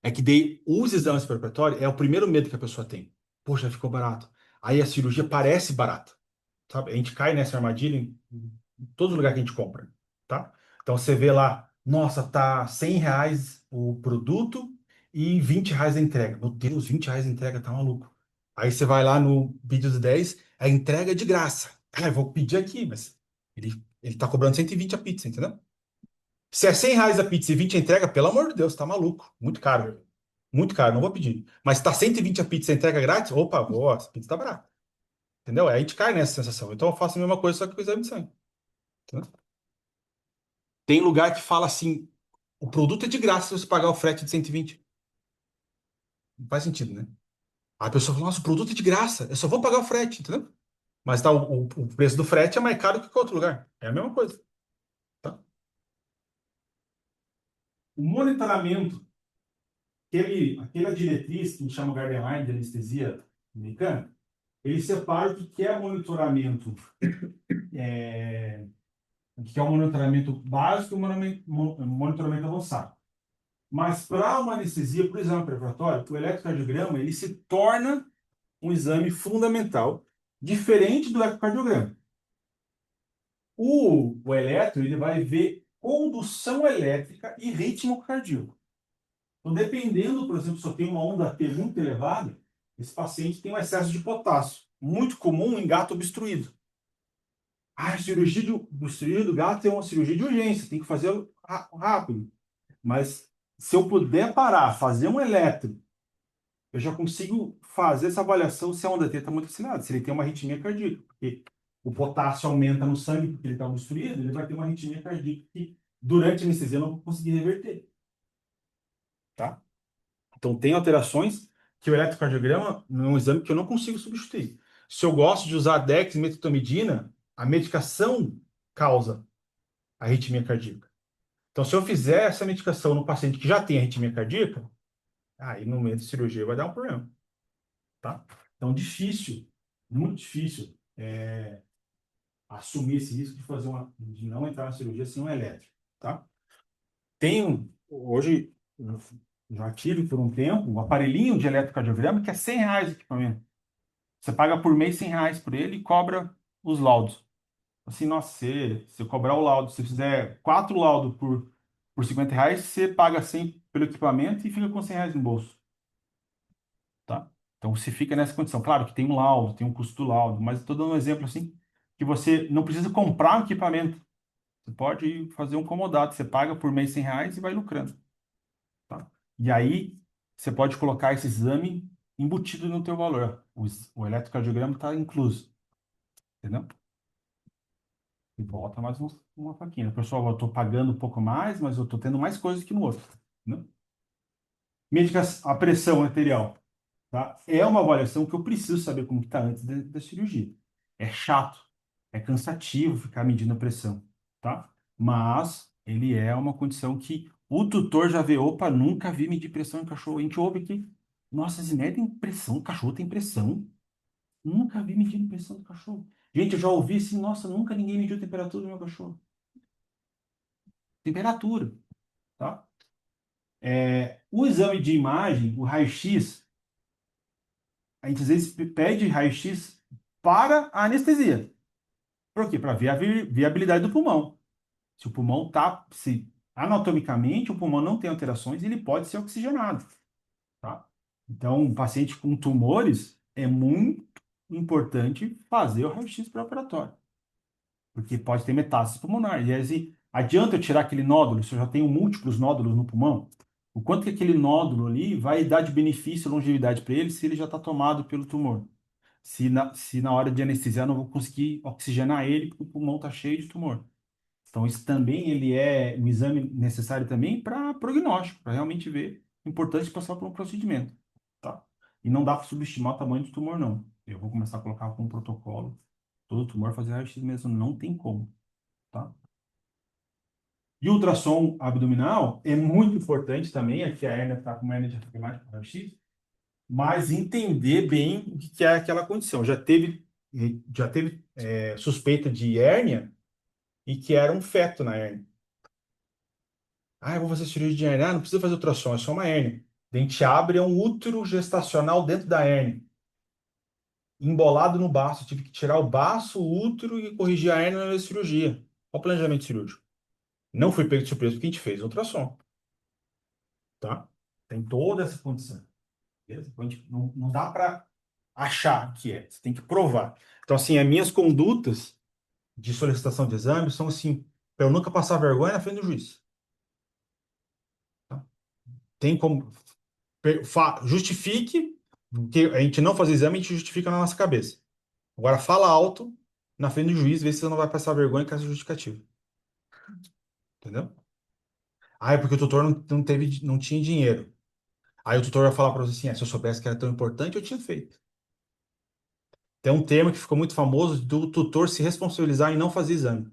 É que daí os exames preparatórios é o primeiro medo que a pessoa tem. Poxa, ficou barato. Aí a cirurgia parece barata. Sabe? A gente cai nessa armadilha em todos os lugares que a gente compra. Tá? Então você vê lá Nossa, tá R$ 100 o produto e R$ 20 a entrega. Meu Deus, R$ 20 a entrega, tá maluco. Aí você vai lá no vídeo dos 10, a entrega é de graça. Ah, eu vou pedir aqui, mas ele tá cobrando 120 a pizza, entendeu? Se é R$ 100 a pizza e 20 a entrega, pelo amor de Deus, tá maluco. Muito caro. Muito caro, não vou pedir. Mas tá 120 a pizza e entrega grátis? Opa, vou, essa pizza tá barata. Entendeu? Aí a gente cai nessa sensação. Então eu faço a mesma coisa, só que com o exame de sangue. Entendeu? Tem lugar que fala assim, o produto é de graça se você pagar o frete de 120. Não faz sentido, né? Aí a pessoa fala, nossa, o produto é de graça, eu só vou pagar o frete, entendeu? Mas tá, o preço do frete é mais caro que qualquer outro lugar. É a mesma coisa, tá? O monitoramento, aquela diretriz que a gente chama guideline de anestesia americana, ele separa o que é monitoramento, é, o que é o monitoramento básico e o monitoramento avançado. Mas para uma anestesia, por exame preparatório, o eletrocardiograma ele se torna um exame fundamental, diferente do ecocardiograma. O eletro ele vai ver condução elétrica e ritmo cardíaco. Então, dependendo, por exemplo, se eu tenho uma onda P muito elevada, esse paciente tem um excesso de potássio, muito comum em gato obstruído. A cirurgia do obstruído do gato é uma cirurgia de urgência, tem que fazer rápido. Mas se eu puder parar, fazer um eletro, eu já consigo fazer essa avaliação se a onda T está muito acelerada, se ele tem uma arritmia cardíaca. Porque o potássio aumenta no sangue porque ele está obstruído, ele vai ter uma arritmia cardíaca que durante a anestesia eu não vou conseguir reverter. Tá? Então tem alterações que o eletrocardiograma é um exame que eu não consigo substituir. Se eu gosto de usar dexmedetomidina, a medicação causa arritmia cardíaca. Então, se eu fizer essa medicação no paciente que já tem arritmia cardíaca, aí no momento de cirurgia vai dar um problema, tá? Então, difícil, muito difícil assumir esse risco de não entrar na cirurgia sem um elétrico, tá? Hoje, eu já tive por um tempo um aparelhinho de eletrocardiograma que é R$ 100 o equipamento. Você paga por mês R$ 100 por ele e cobra os laudos. Assim, nossa, se eu cobrar o laudo, se fizer 4 laudos por R$ 50, você paga 100 pelo equipamento e fica com R$ 100 no bolso. Tá? Então você fica nessa condição. Claro que tem um laudo, tem um custo do laudo, mas estou dando um exemplo assim, que você não precisa comprar um equipamento. Você pode fazer um comodato, você paga por mês R$ 100 e vai lucrando. Tá? E aí você pode colocar esse exame embutido no teu valor. O eletrocardiograma está incluso. Entendeu? E volta mais uma faquinha. Pessoal, eu estou pagando um pouco mais, mas eu estou tendo mais coisas que no outro. Né? A pressão arterial. Tá? É uma avaliação que eu preciso saber como está antes da cirurgia. É chato, é cansativo ficar medindo a pressão. Tá? Mas ele é uma condição que o tutor já vê, opa, nunca vi medir pressão em cachorro. A gente ouve que, nossa, Zinéia tem pressão, o cachorro tem pressão. Nunca vi medindo pressão do cachorro. Gente, eu já ouvi assim, nossa, nunca ninguém mediu a temperatura do meu cachorro. Temperatura, tá? O exame de imagem, o raio-x, a gente às vezes pede raio-x para a anestesia. Por quê? Para ver a viabilidade do pulmão. Se o pulmão está, se anatomicamente o pulmão não tem alterações, ele pode ser oxigenado, tá? Então, um paciente com tumores é muito importante fazer o raio-x pré-operatório. Porque pode ter metástase pulmonar. E aí, adianta eu tirar aquele nódulo, se eu já tenho múltiplos nódulos no pulmão? O quanto que aquele nódulo ali vai dar de benefício e longevidade para ele se ele já está tomado pelo tumor? Se na hora de anestesiar eu não vou conseguir oxigenar ele porque o pulmão está cheio de tumor. Então, isso também ele é um exame necessário também para prognóstico, para realmente ver a importância de passar por um procedimento. Tá? E não dá para subestimar o tamanho do tumor, não. Eu vou começar a colocar com um protocolo todo tumor fazer raio-x mesmo, não tem como, tá? E o ultrassom abdominal é muito importante também, aqui a hérnia está com uma hérnia diafragmática para raio-x, mas entender bem o que é aquela condição. Já teve suspeita de hérnia e que era um feto na hérnia. Ah, eu vou fazer cirurgia de hérnia. Ah, não precisa fazer ultrassom, é só uma hérnia. A gente abre, é um útero gestacional dentro da hérnia. Embolado no baço. Tive que tirar o baço, o útero e corrigir a hérnia na cirurgia. Olha o planejamento cirúrgico. Não fui pego de surpresa porque a gente fez ultrassom, tá? Tem toda essa condição. Beleza? Então, não dá para achar que é. Você tem que provar. Então, assim, as minhas condutas de solicitação de exame são assim, para eu nunca passar vergonha na frente do juiz. Tá? Tem como. Justifique que a gente não fazer exame, a gente justifica na nossa cabeça. Agora, fala alto na frente do juiz, vê se você não vai passar vergonha com essa justificativa. Entendeu? Ah, é porque o tutor não tinha dinheiro. Aí o tutor vai falar para você assim: se eu soubesse que era tão importante, eu tinha feito. Tem um termo que ficou muito famoso do tutor se responsabilizar em não fazer exame.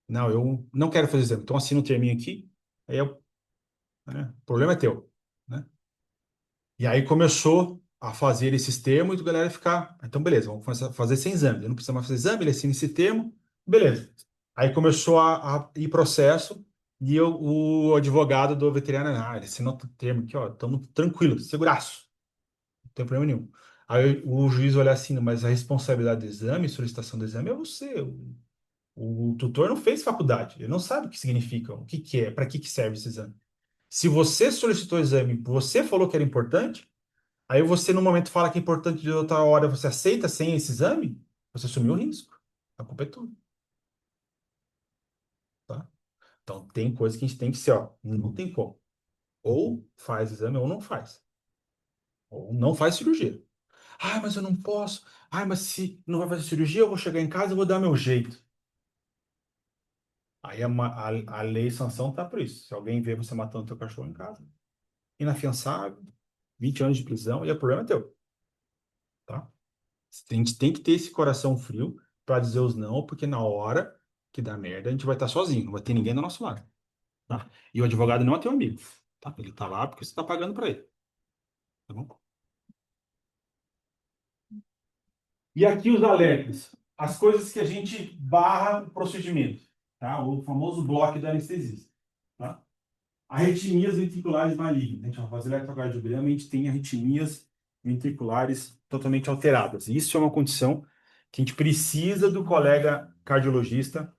Não, eu não quero fazer exame. Então assina um terminho aqui, aí né, o problema é teu, né? E aí começou a fazer esses termos e a galera ficar, então beleza, vamos começar a fazer sem exame. Eu não preciso mais fazer exame, ele assina esse termo, beleza. Aí começou a ir processo e o advogado do veterinário, ele assinou o termo aqui, ó, estamos tranquilos, seguraço, não tem problema nenhum. Aí o juiz olha assim, mas a responsabilidade do exame, solicitação do exame é você. O tutor não fez faculdade, ele não sabe o que significa, o que que é, para que serve esse exame. Se você solicitou o exame, você falou que era importante, aí você no momento fala que é importante de outra hora, você aceita sem esse exame, você assumiu o risco. A culpa é tua, tá? Então tem coisa que a gente tem que ser, ó, não tem como. Ou faz exame ou não faz. Ou não faz cirurgia. Ah, mas eu não posso. Ah, mas se não vai fazer cirurgia, eu vou chegar em casa e vou dar meu jeito. Aí a lei e sanção tá por isso. Se alguém vê você matando teu cachorro em casa, inafiançável, 20 anos de prisão, e o problema é teu, tá? A gente tem que ter esse coração frio para dizer os não, porque na hora que dá merda, a gente vai estar sozinho, não vai ter ninguém do nosso lado, tá? E o advogado não é teu amigo, tá? Ele tá lá porque você tá pagando para ele, tá bom? E aqui os alertas, as coisas que a gente barra o procedimento, tá? O famoso bloco da anestesista, tá? Arritmias ventriculares malignas. A gente vai fazer eletrocardiograma, a gente tem arritmias ventriculares totalmente alteradas. Isso é uma condição que a gente precisa do colega cardiologista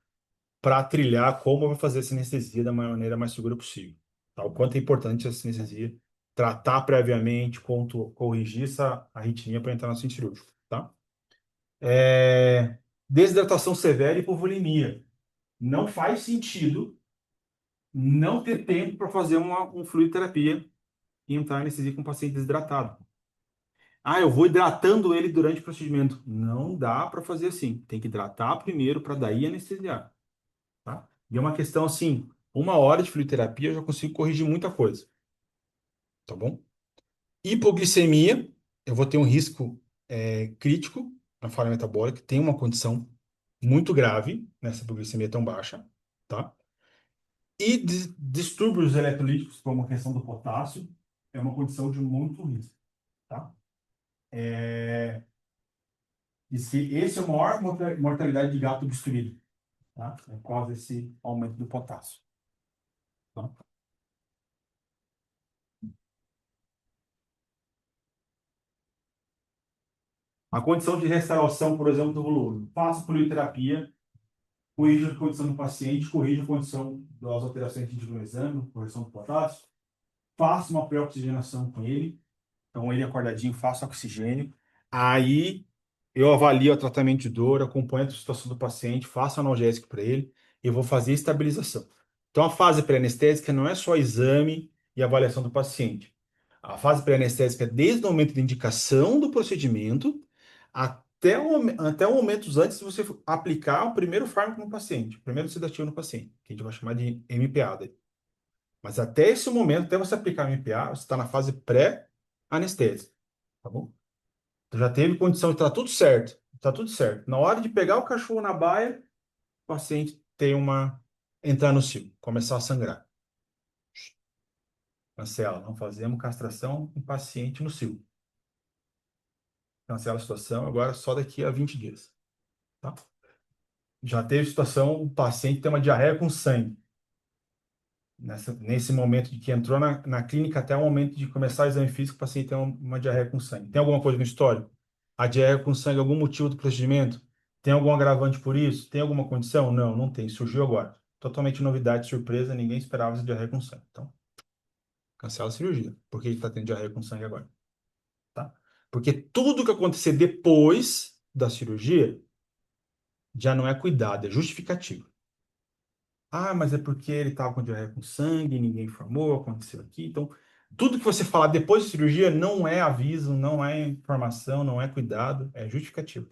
para trilhar como vai fazer essa anestesia da maneira mais segura possível. Tá? O quanto é importante essa anestesia, tratar previamente, corrigir essa arritmia para entrar no centro cirúrgico. Tá? Desidratação severa e hipovolemia. Não faz sentido não ter tempo para fazer um fluidoterapia e entrar em anestesia com o paciente desidratado. Ah, eu vou hidratando ele durante o procedimento. Não dá para fazer assim. Tem que hidratar primeiro para daí anestesiar. Tá? E é uma questão assim, 1 hora de fluidoterapia eu já consigo corrigir muita coisa. Tá bom? Hipoglicemia, eu vou ter um risco crítico na falha metabólica, tem uma condição muito grave nessa hipoglicemia tão baixa, tá? E distúrbios eletrolíticos, como a questão do potássio, é uma condição de muito risco, tá? Diz que esse é a maior mortalidade de gato destruído, tá? Por causa desse aumento do potássio. Tá? A condição de restauração, por exemplo, do volume. Faça polioterapia, corrija a condição do paciente, corrija a condição das alterações que a gente viu no exame, correção do potássio. Faça uma pré-oxigenação com ele. Então, ele acordadinho, faça oxigênio. Aí, eu avalio o tratamento de dor, acompanho a situação do paciente, faço analgésico para ele e vou fazer estabilização. Então, a fase pré-anestésica não é só exame e avaliação do paciente. A fase pré-anestésica é desde o momento de indicação do procedimento até o momento antes de você aplicar o primeiro fármaco no paciente, o primeiro sedativo no paciente, que a gente vai chamar de MPA daí. Mas até esse momento, até você aplicar MPA, você está na fase pré-anestésica, tá bom? Então já teve condição de estar tudo certo, tá tudo certo. Na hora de pegar o cachorro na baia, o paciente entrar no cio, começar a sangrar. Cancela, não fazemos castração em paciente no cio. Cancela a situação, agora só daqui a 20 dias. Tá? Já teve situação, o paciente tem uma diarreia com sangue. Nesse momento de que entrou na clínica até o momento de começar o exame físico, o paciente tem uma diarreia com sangue. Tem alguma coisa no histórico? A diarreia com sangue, algum motivo do procedimento? Tem algum agravante por isso? Tem alguma condição? Não, não tem. Surgiu agora. totalmente novidade, surpresa, ninguém esperava essa diarreia com sangue. Então, cancela a cirurgia. Por que ele está tendo diarreia com sangue agora? Tá? Porque tudo que acontecer depois da cirurgia já não é cuidado, é justificativo. Ah, mas é porque ele estava com diarreia com sangue, ninguém informou, aconteceu aqui. Então, tudo que você falar depois da cirurgia não é aviso, não é informação, não é cuidado, é justificativo.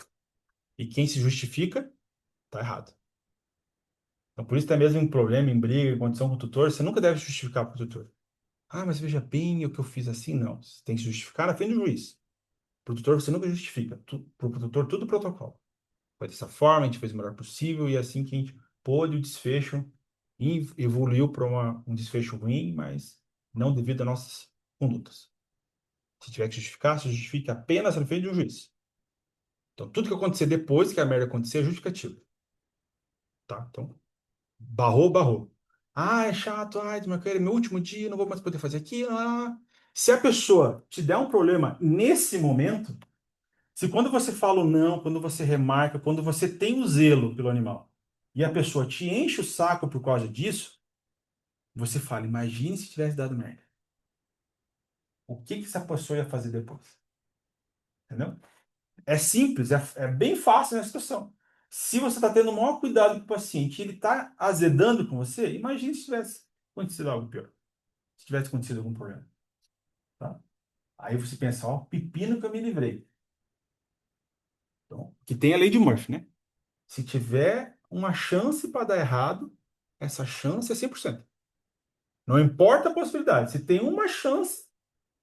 E quem se justifica, tá errado. Então, por isso, até mesmo em problema, em briga, em condição com o tutor, você nunca deve justificar para o tutor. Ah, mas veja bem, o que eu fiz assim, não. Você tem que se justificar na frente do juiz. Para o tutor, você nunca justifica. Para o tutor, tudo protocolo. Foi dessa forma, a gente fez o melhor possível e é assim que a gente pôde o desfecho e evoluiu para um desfecho ruim, mas não devido às nossas condutas. Se tiver que justificar, se justifique apenas na frente de um juiz. Então, tudo que acontecer depois que a merda acontecer é justificativo. Tá? Então, barrou, barrou. Ah, é chato, ai, é meu último dia, não vou mais poder fazer aquilo. Se a pessoa te der um problema nesse momento, se quando você fala o não, quando você remarca, quando você tem o zelo pelo animal, e a pessoa te enche o saco por causa disso, você fala, imagine se tivesse dado merda. O que que essa pessoa ia fazer depois? Entendeu? É simples, é bem fácil na situação. Se você está tendo o maior cuidado com o paciente e ele está azedando com você, imagine se tivesse acontecido algo pior. Se tivesse acontecido algum problema. Tá? Aí você pensa, ó, pepino que eu me livrei. Então, que tem a lei de Murphy, né? Se tiver uma chance para dar errado, essa chance é 100%. Não importa a possibilidade. Se tem uma chance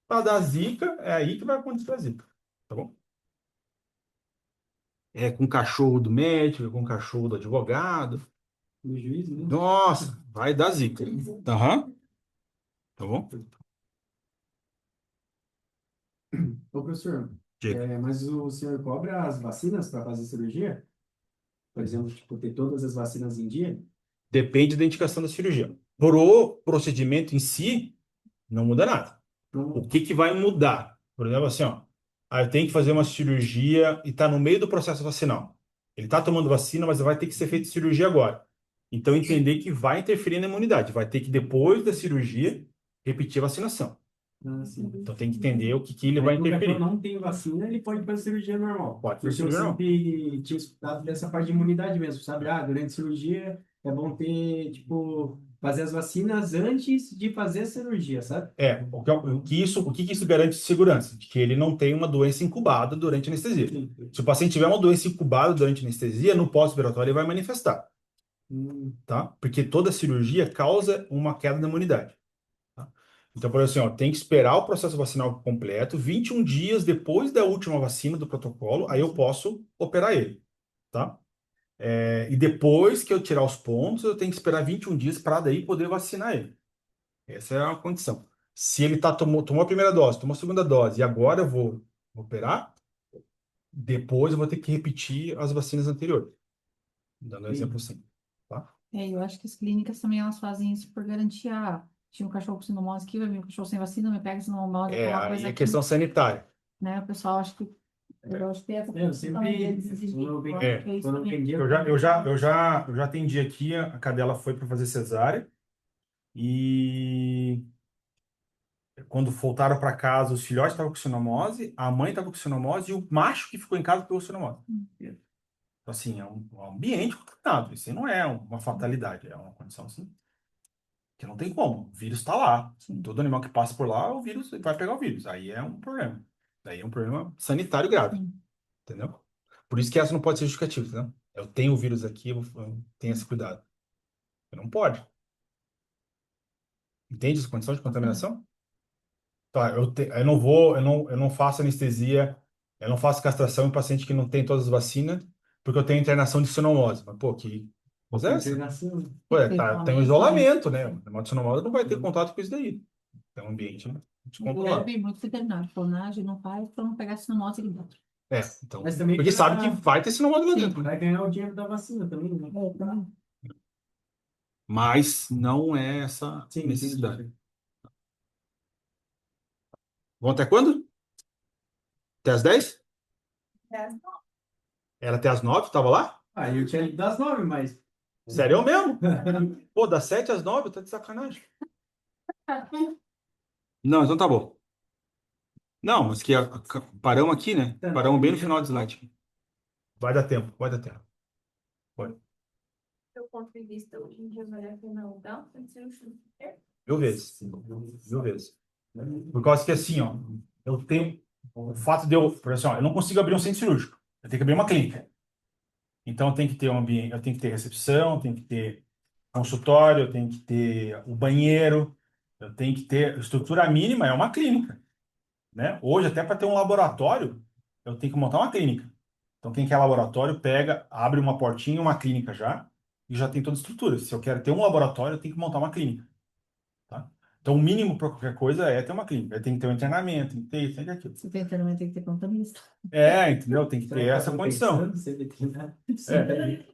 para dar zica, é aí que vai acontecer a zica. Tá bom? É com o cachorro do médico, é com o cachorro do advogado. Do juiz, né? Nossa, vai dar zica. Aham. Tá bom? Ô, professor, Diga. mas o senhor cobra as vacinas para fazer cirurgia? Por exemplo, tipo, ter todas as vacinas em dia? Depende da indicação da cirurgia. Pro procedimento em si, não muda nada. O Então, que que vai mudar? Por exemplo, assim, ó, eu tenho que fazer uma cirurgia e está no meio do processo vacinal. Ele está tomando vacina, mas vai ter que ser feita cirurgia agora. Então, entender que vai interferir na imunidade. Vai ter que, depois da cirurgia, repetir a vacinação. assim. Então, tem que entender o que que ele Aí, vai quando o cachorro interferir. não tem vacina, ele pode fazer cirurgia normal. Pode fazer Porque eu cirurgia normal. sempre tinha escutado dessa parte de imunidade mesmo, sabe? Ah, durante a cirurgia é bom ter, tipo, fazer as vacinas antes de fazer a cirurgia, sabe? O que que isso garante de segurança? De que ele não tem uma doença incubada durante a anestesia. Sim. Se o paciente tiver uma doença incubada durante a anestesia, no pós-operatório ele vai manifestar, tá? Porque toda cirurgia causa uma queda da imunidade. Tá? Então, por exemplo, assim, ó, tem que esperar o processo vacinal completo, 21 dias depois da última vacina do protocolo, aí eu posso operar ele, tá? E depois que eu tirar os pontos, eu tenho que esperar 21 dias para daí poder vacinar ele. Essa é a condição. Se ele tomou a primeira dose, tomou a segunda dose, e agora eu vou operar, depois eu vou ter que repetir as vacinas anteriores. Dando um exemplo assim, tá? Eu acho que as clínicas também elas fazem isso por garantir. Ah, tinha um cachorro com sinomose aqui, vai vir um cachorro sem vacina, me pega sinomose, alguma Aí coisa é aqui. questão sanitária. Né? O pessoal acha que. Eu acho que essa Eu questão também sempre, deles exigir. quando eu Eu vendi, acho que é isso quando eu também. vendi, Eu já atendi aqui, a cadela foi para fazer cesárea, e quando voltaram para casa, os filhotes estavam com sinomose, a mãe estava com sinomose, e o macho que ficou em casa pegou sinomose. Então, assim, é um ambiente contaminado. Isso aí não é uma fatalidade, é uma condição assim, que não tem como. O vírus está lá. Todo animal que passa por lá, o vírus vai pegar o vírus. Aí é um problema. Daí é um problema sanitário grave. Sim. Entendeu? Por isso que essa não pode ser justificativa, entendeu? Eu tenho o vírus aqui, eu tenho esse cuidado. Não pode. Entende essa condição de contaminação? Tá, eu não faço anestesia, eu não faço castração em paciente que não tem todas as vacinas, porque eu tenho internação de sinomose. Mas, pô, que coisa é essa? internação. Ué, Tem tem um isolamento, isolamento, né? O animal de sinomose não vai ter contato com isso daí. É um ambiente, né, descontrolado. Leve muito veterinário. Falou, não, a gente não faz para não pegar sinomose ali dentro. Então, Mas também porque sabe que pra- vai ter sinomose lá Sim. dentro, né? vai ganhar o dinheiro da vacina também, né? Também. Mas não é essa Sim, necessidade. entendi. Vão até quando? Até às 10? É, Era até às 9, tava lá? Ah, eu tinha lido das 9, mas Sério mesmo? Pô, das 7 às 9, tá de sacanagem. Não, então tá bom. Não, mas que paramos aqui, né? Paramos bem no final do slide. Vai dar tempo, vai dar tempo. Pode. Do ponto de vista, hoje em dia, vale a pena mudar o centro cirúrgico? Mil vezes. Mil vezes. Por causa que assim, ó, eu tenho o fato de eu, por exemplo, ó, eu não consigo abrir um centro cirúrgico. Eu tenho que abrir uma clínica. Então eu tenho que ter um ambiente, eu tenho que ter recepção, eu tenho que ter consultório, eu tenho que ter o banheiro, eu tenho que ter estrutura mínima, é uma clínica, né? Hoje, até para ter um laboratório, eu tenho que montar uma clínica. Então, quem quer laboratório, pega, abre uma portinha, uma clínica já, e já tem toda a estrutura. Se eu quero ter um laboratório, eu tenho que montar uma clínica, tá? Então, o mínimo para qualquer coisa é ter uma clínica. Tem que ter um internamento, tem que ter isso, tem que ter aquilo. Se tem treinamento, tem que ter plantonista. Entendeu? Tem que ter essa condição. Ser veterinário?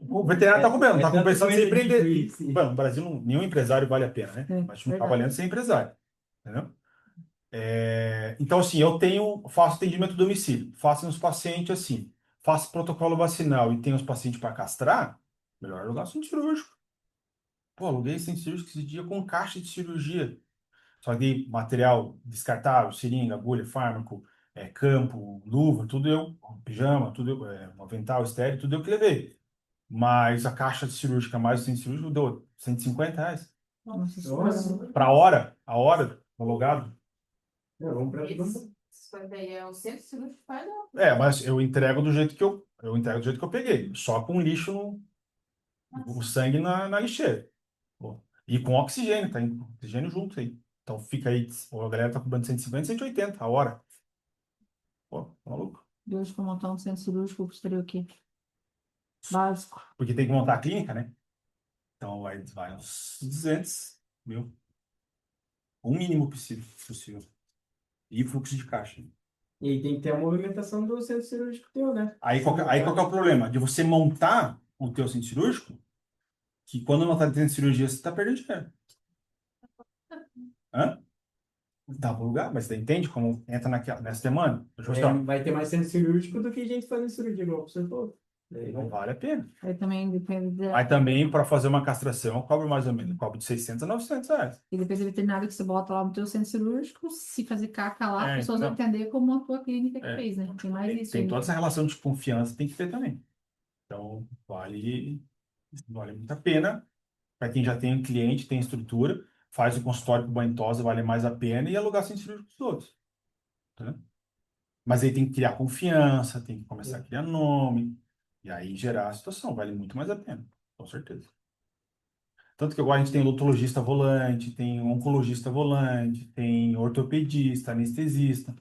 O veterinário tá comendo, tá tanta compensando coisa sem empreender. difícil. Bom, no Brasil, nenhum empresário vale a pena, né? É, Mas não tá verdade. valendo ser empresário, entendeu? Então, assim, faço atendimento a domicílio, faço nos pacientes assim, faço protocolo vacinal e tenho os pacientes para castrar, melhor alugar centro cirúrgico. Pô, aluguei centro cirúrgico esse dia com caixa de cirurgia. Só que material descartável, seringa, agulha, fármaco, campo, luva, tudo eu, pijama, tudo eu, um avental estéreo, tudo eu que levei. Mas a caixa de cirúrgica mais o centro cirúrgico deu R$ 150 Nossa Nossa. Senhora. para a hora, alugado. Vamos pra Esse, essas coisas aí é o centro cirúrgico que faz, não. Mas eu entrego do jeito que eu entrego do jeito que eu peguei, só com lixo o sangue na lixeira. Pô. E com oxigênio, tá? Oxigênio junto aí. Então fica aí, a galera tá cobrando 150, 180 a hora. Pô, tá maluco. De hoje, para montar um centro cirúrgico, custaria o quê? Básico. Porque tem que montar a clínica, né? Então vai uns 200 mil. O mínimo possível. E fluxo de caixa. E aí tem que ter a movimentação do centro cirúrgico teu, né? Aí qual que é o problema? De você montar o teu centro cirúrgico, que quando não tá tendo cirurgia, você tá perdendo dinheiro. Hã? Dá para alugar, mas você entende como entra nessa demanda? Deixa eu mostrar. Vai ter mais centro cirúrgico do que gente fazendo cirurgia, igual você falou. Não vale a pena. Aí também depende da... Aí também, para fazer uma castração, cobra mais ou menos, cobra de 600 a 900 reais. E depende do veterinário que você bota lá no teu centro cirúrgico, se fazer caca lá, as pessoas vão Então, entender como a tua clínica que É. fez, né? Tem mais isso. tem aí. toda essa relação de confiança, tem que ter também. Então, vale muito a pena. Para quem já tem um cliente, tem estrutura, faz o consultório com banho e tosa, vale mais a pena, e alugar sem cirúrgico dos outros. Tá? Mas aí tem que criar confiança, tem que começar a criar nome, e aí gerar a situação, vale muito mais a pena, com certeza. Tanto que agora a gente tem odontologista volante, tem oncologista volante, tem ortopedista, anestesista.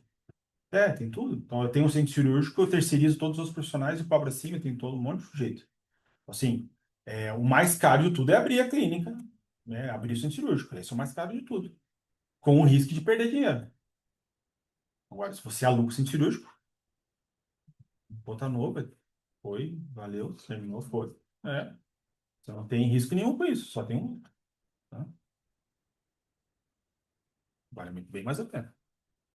Tem tudo. Então eu tenho um centro cirúrgico, eu terceirizo todos os profissionais e cobro acima, tem todo um monte de jeito. Assim, o mais caro de tudo é abrir a clínica, né? Abrir o centro cirúrgico. Esse é o mais caro de tudo. Com o risco de perder dinheiro. Agora, se você aluga o centro cirúrgico, bota novo, foi, valeu, terminou, foi. Você não tem risco nenhum com isso, só tem um. Tá? Vale muito bem mais a pena.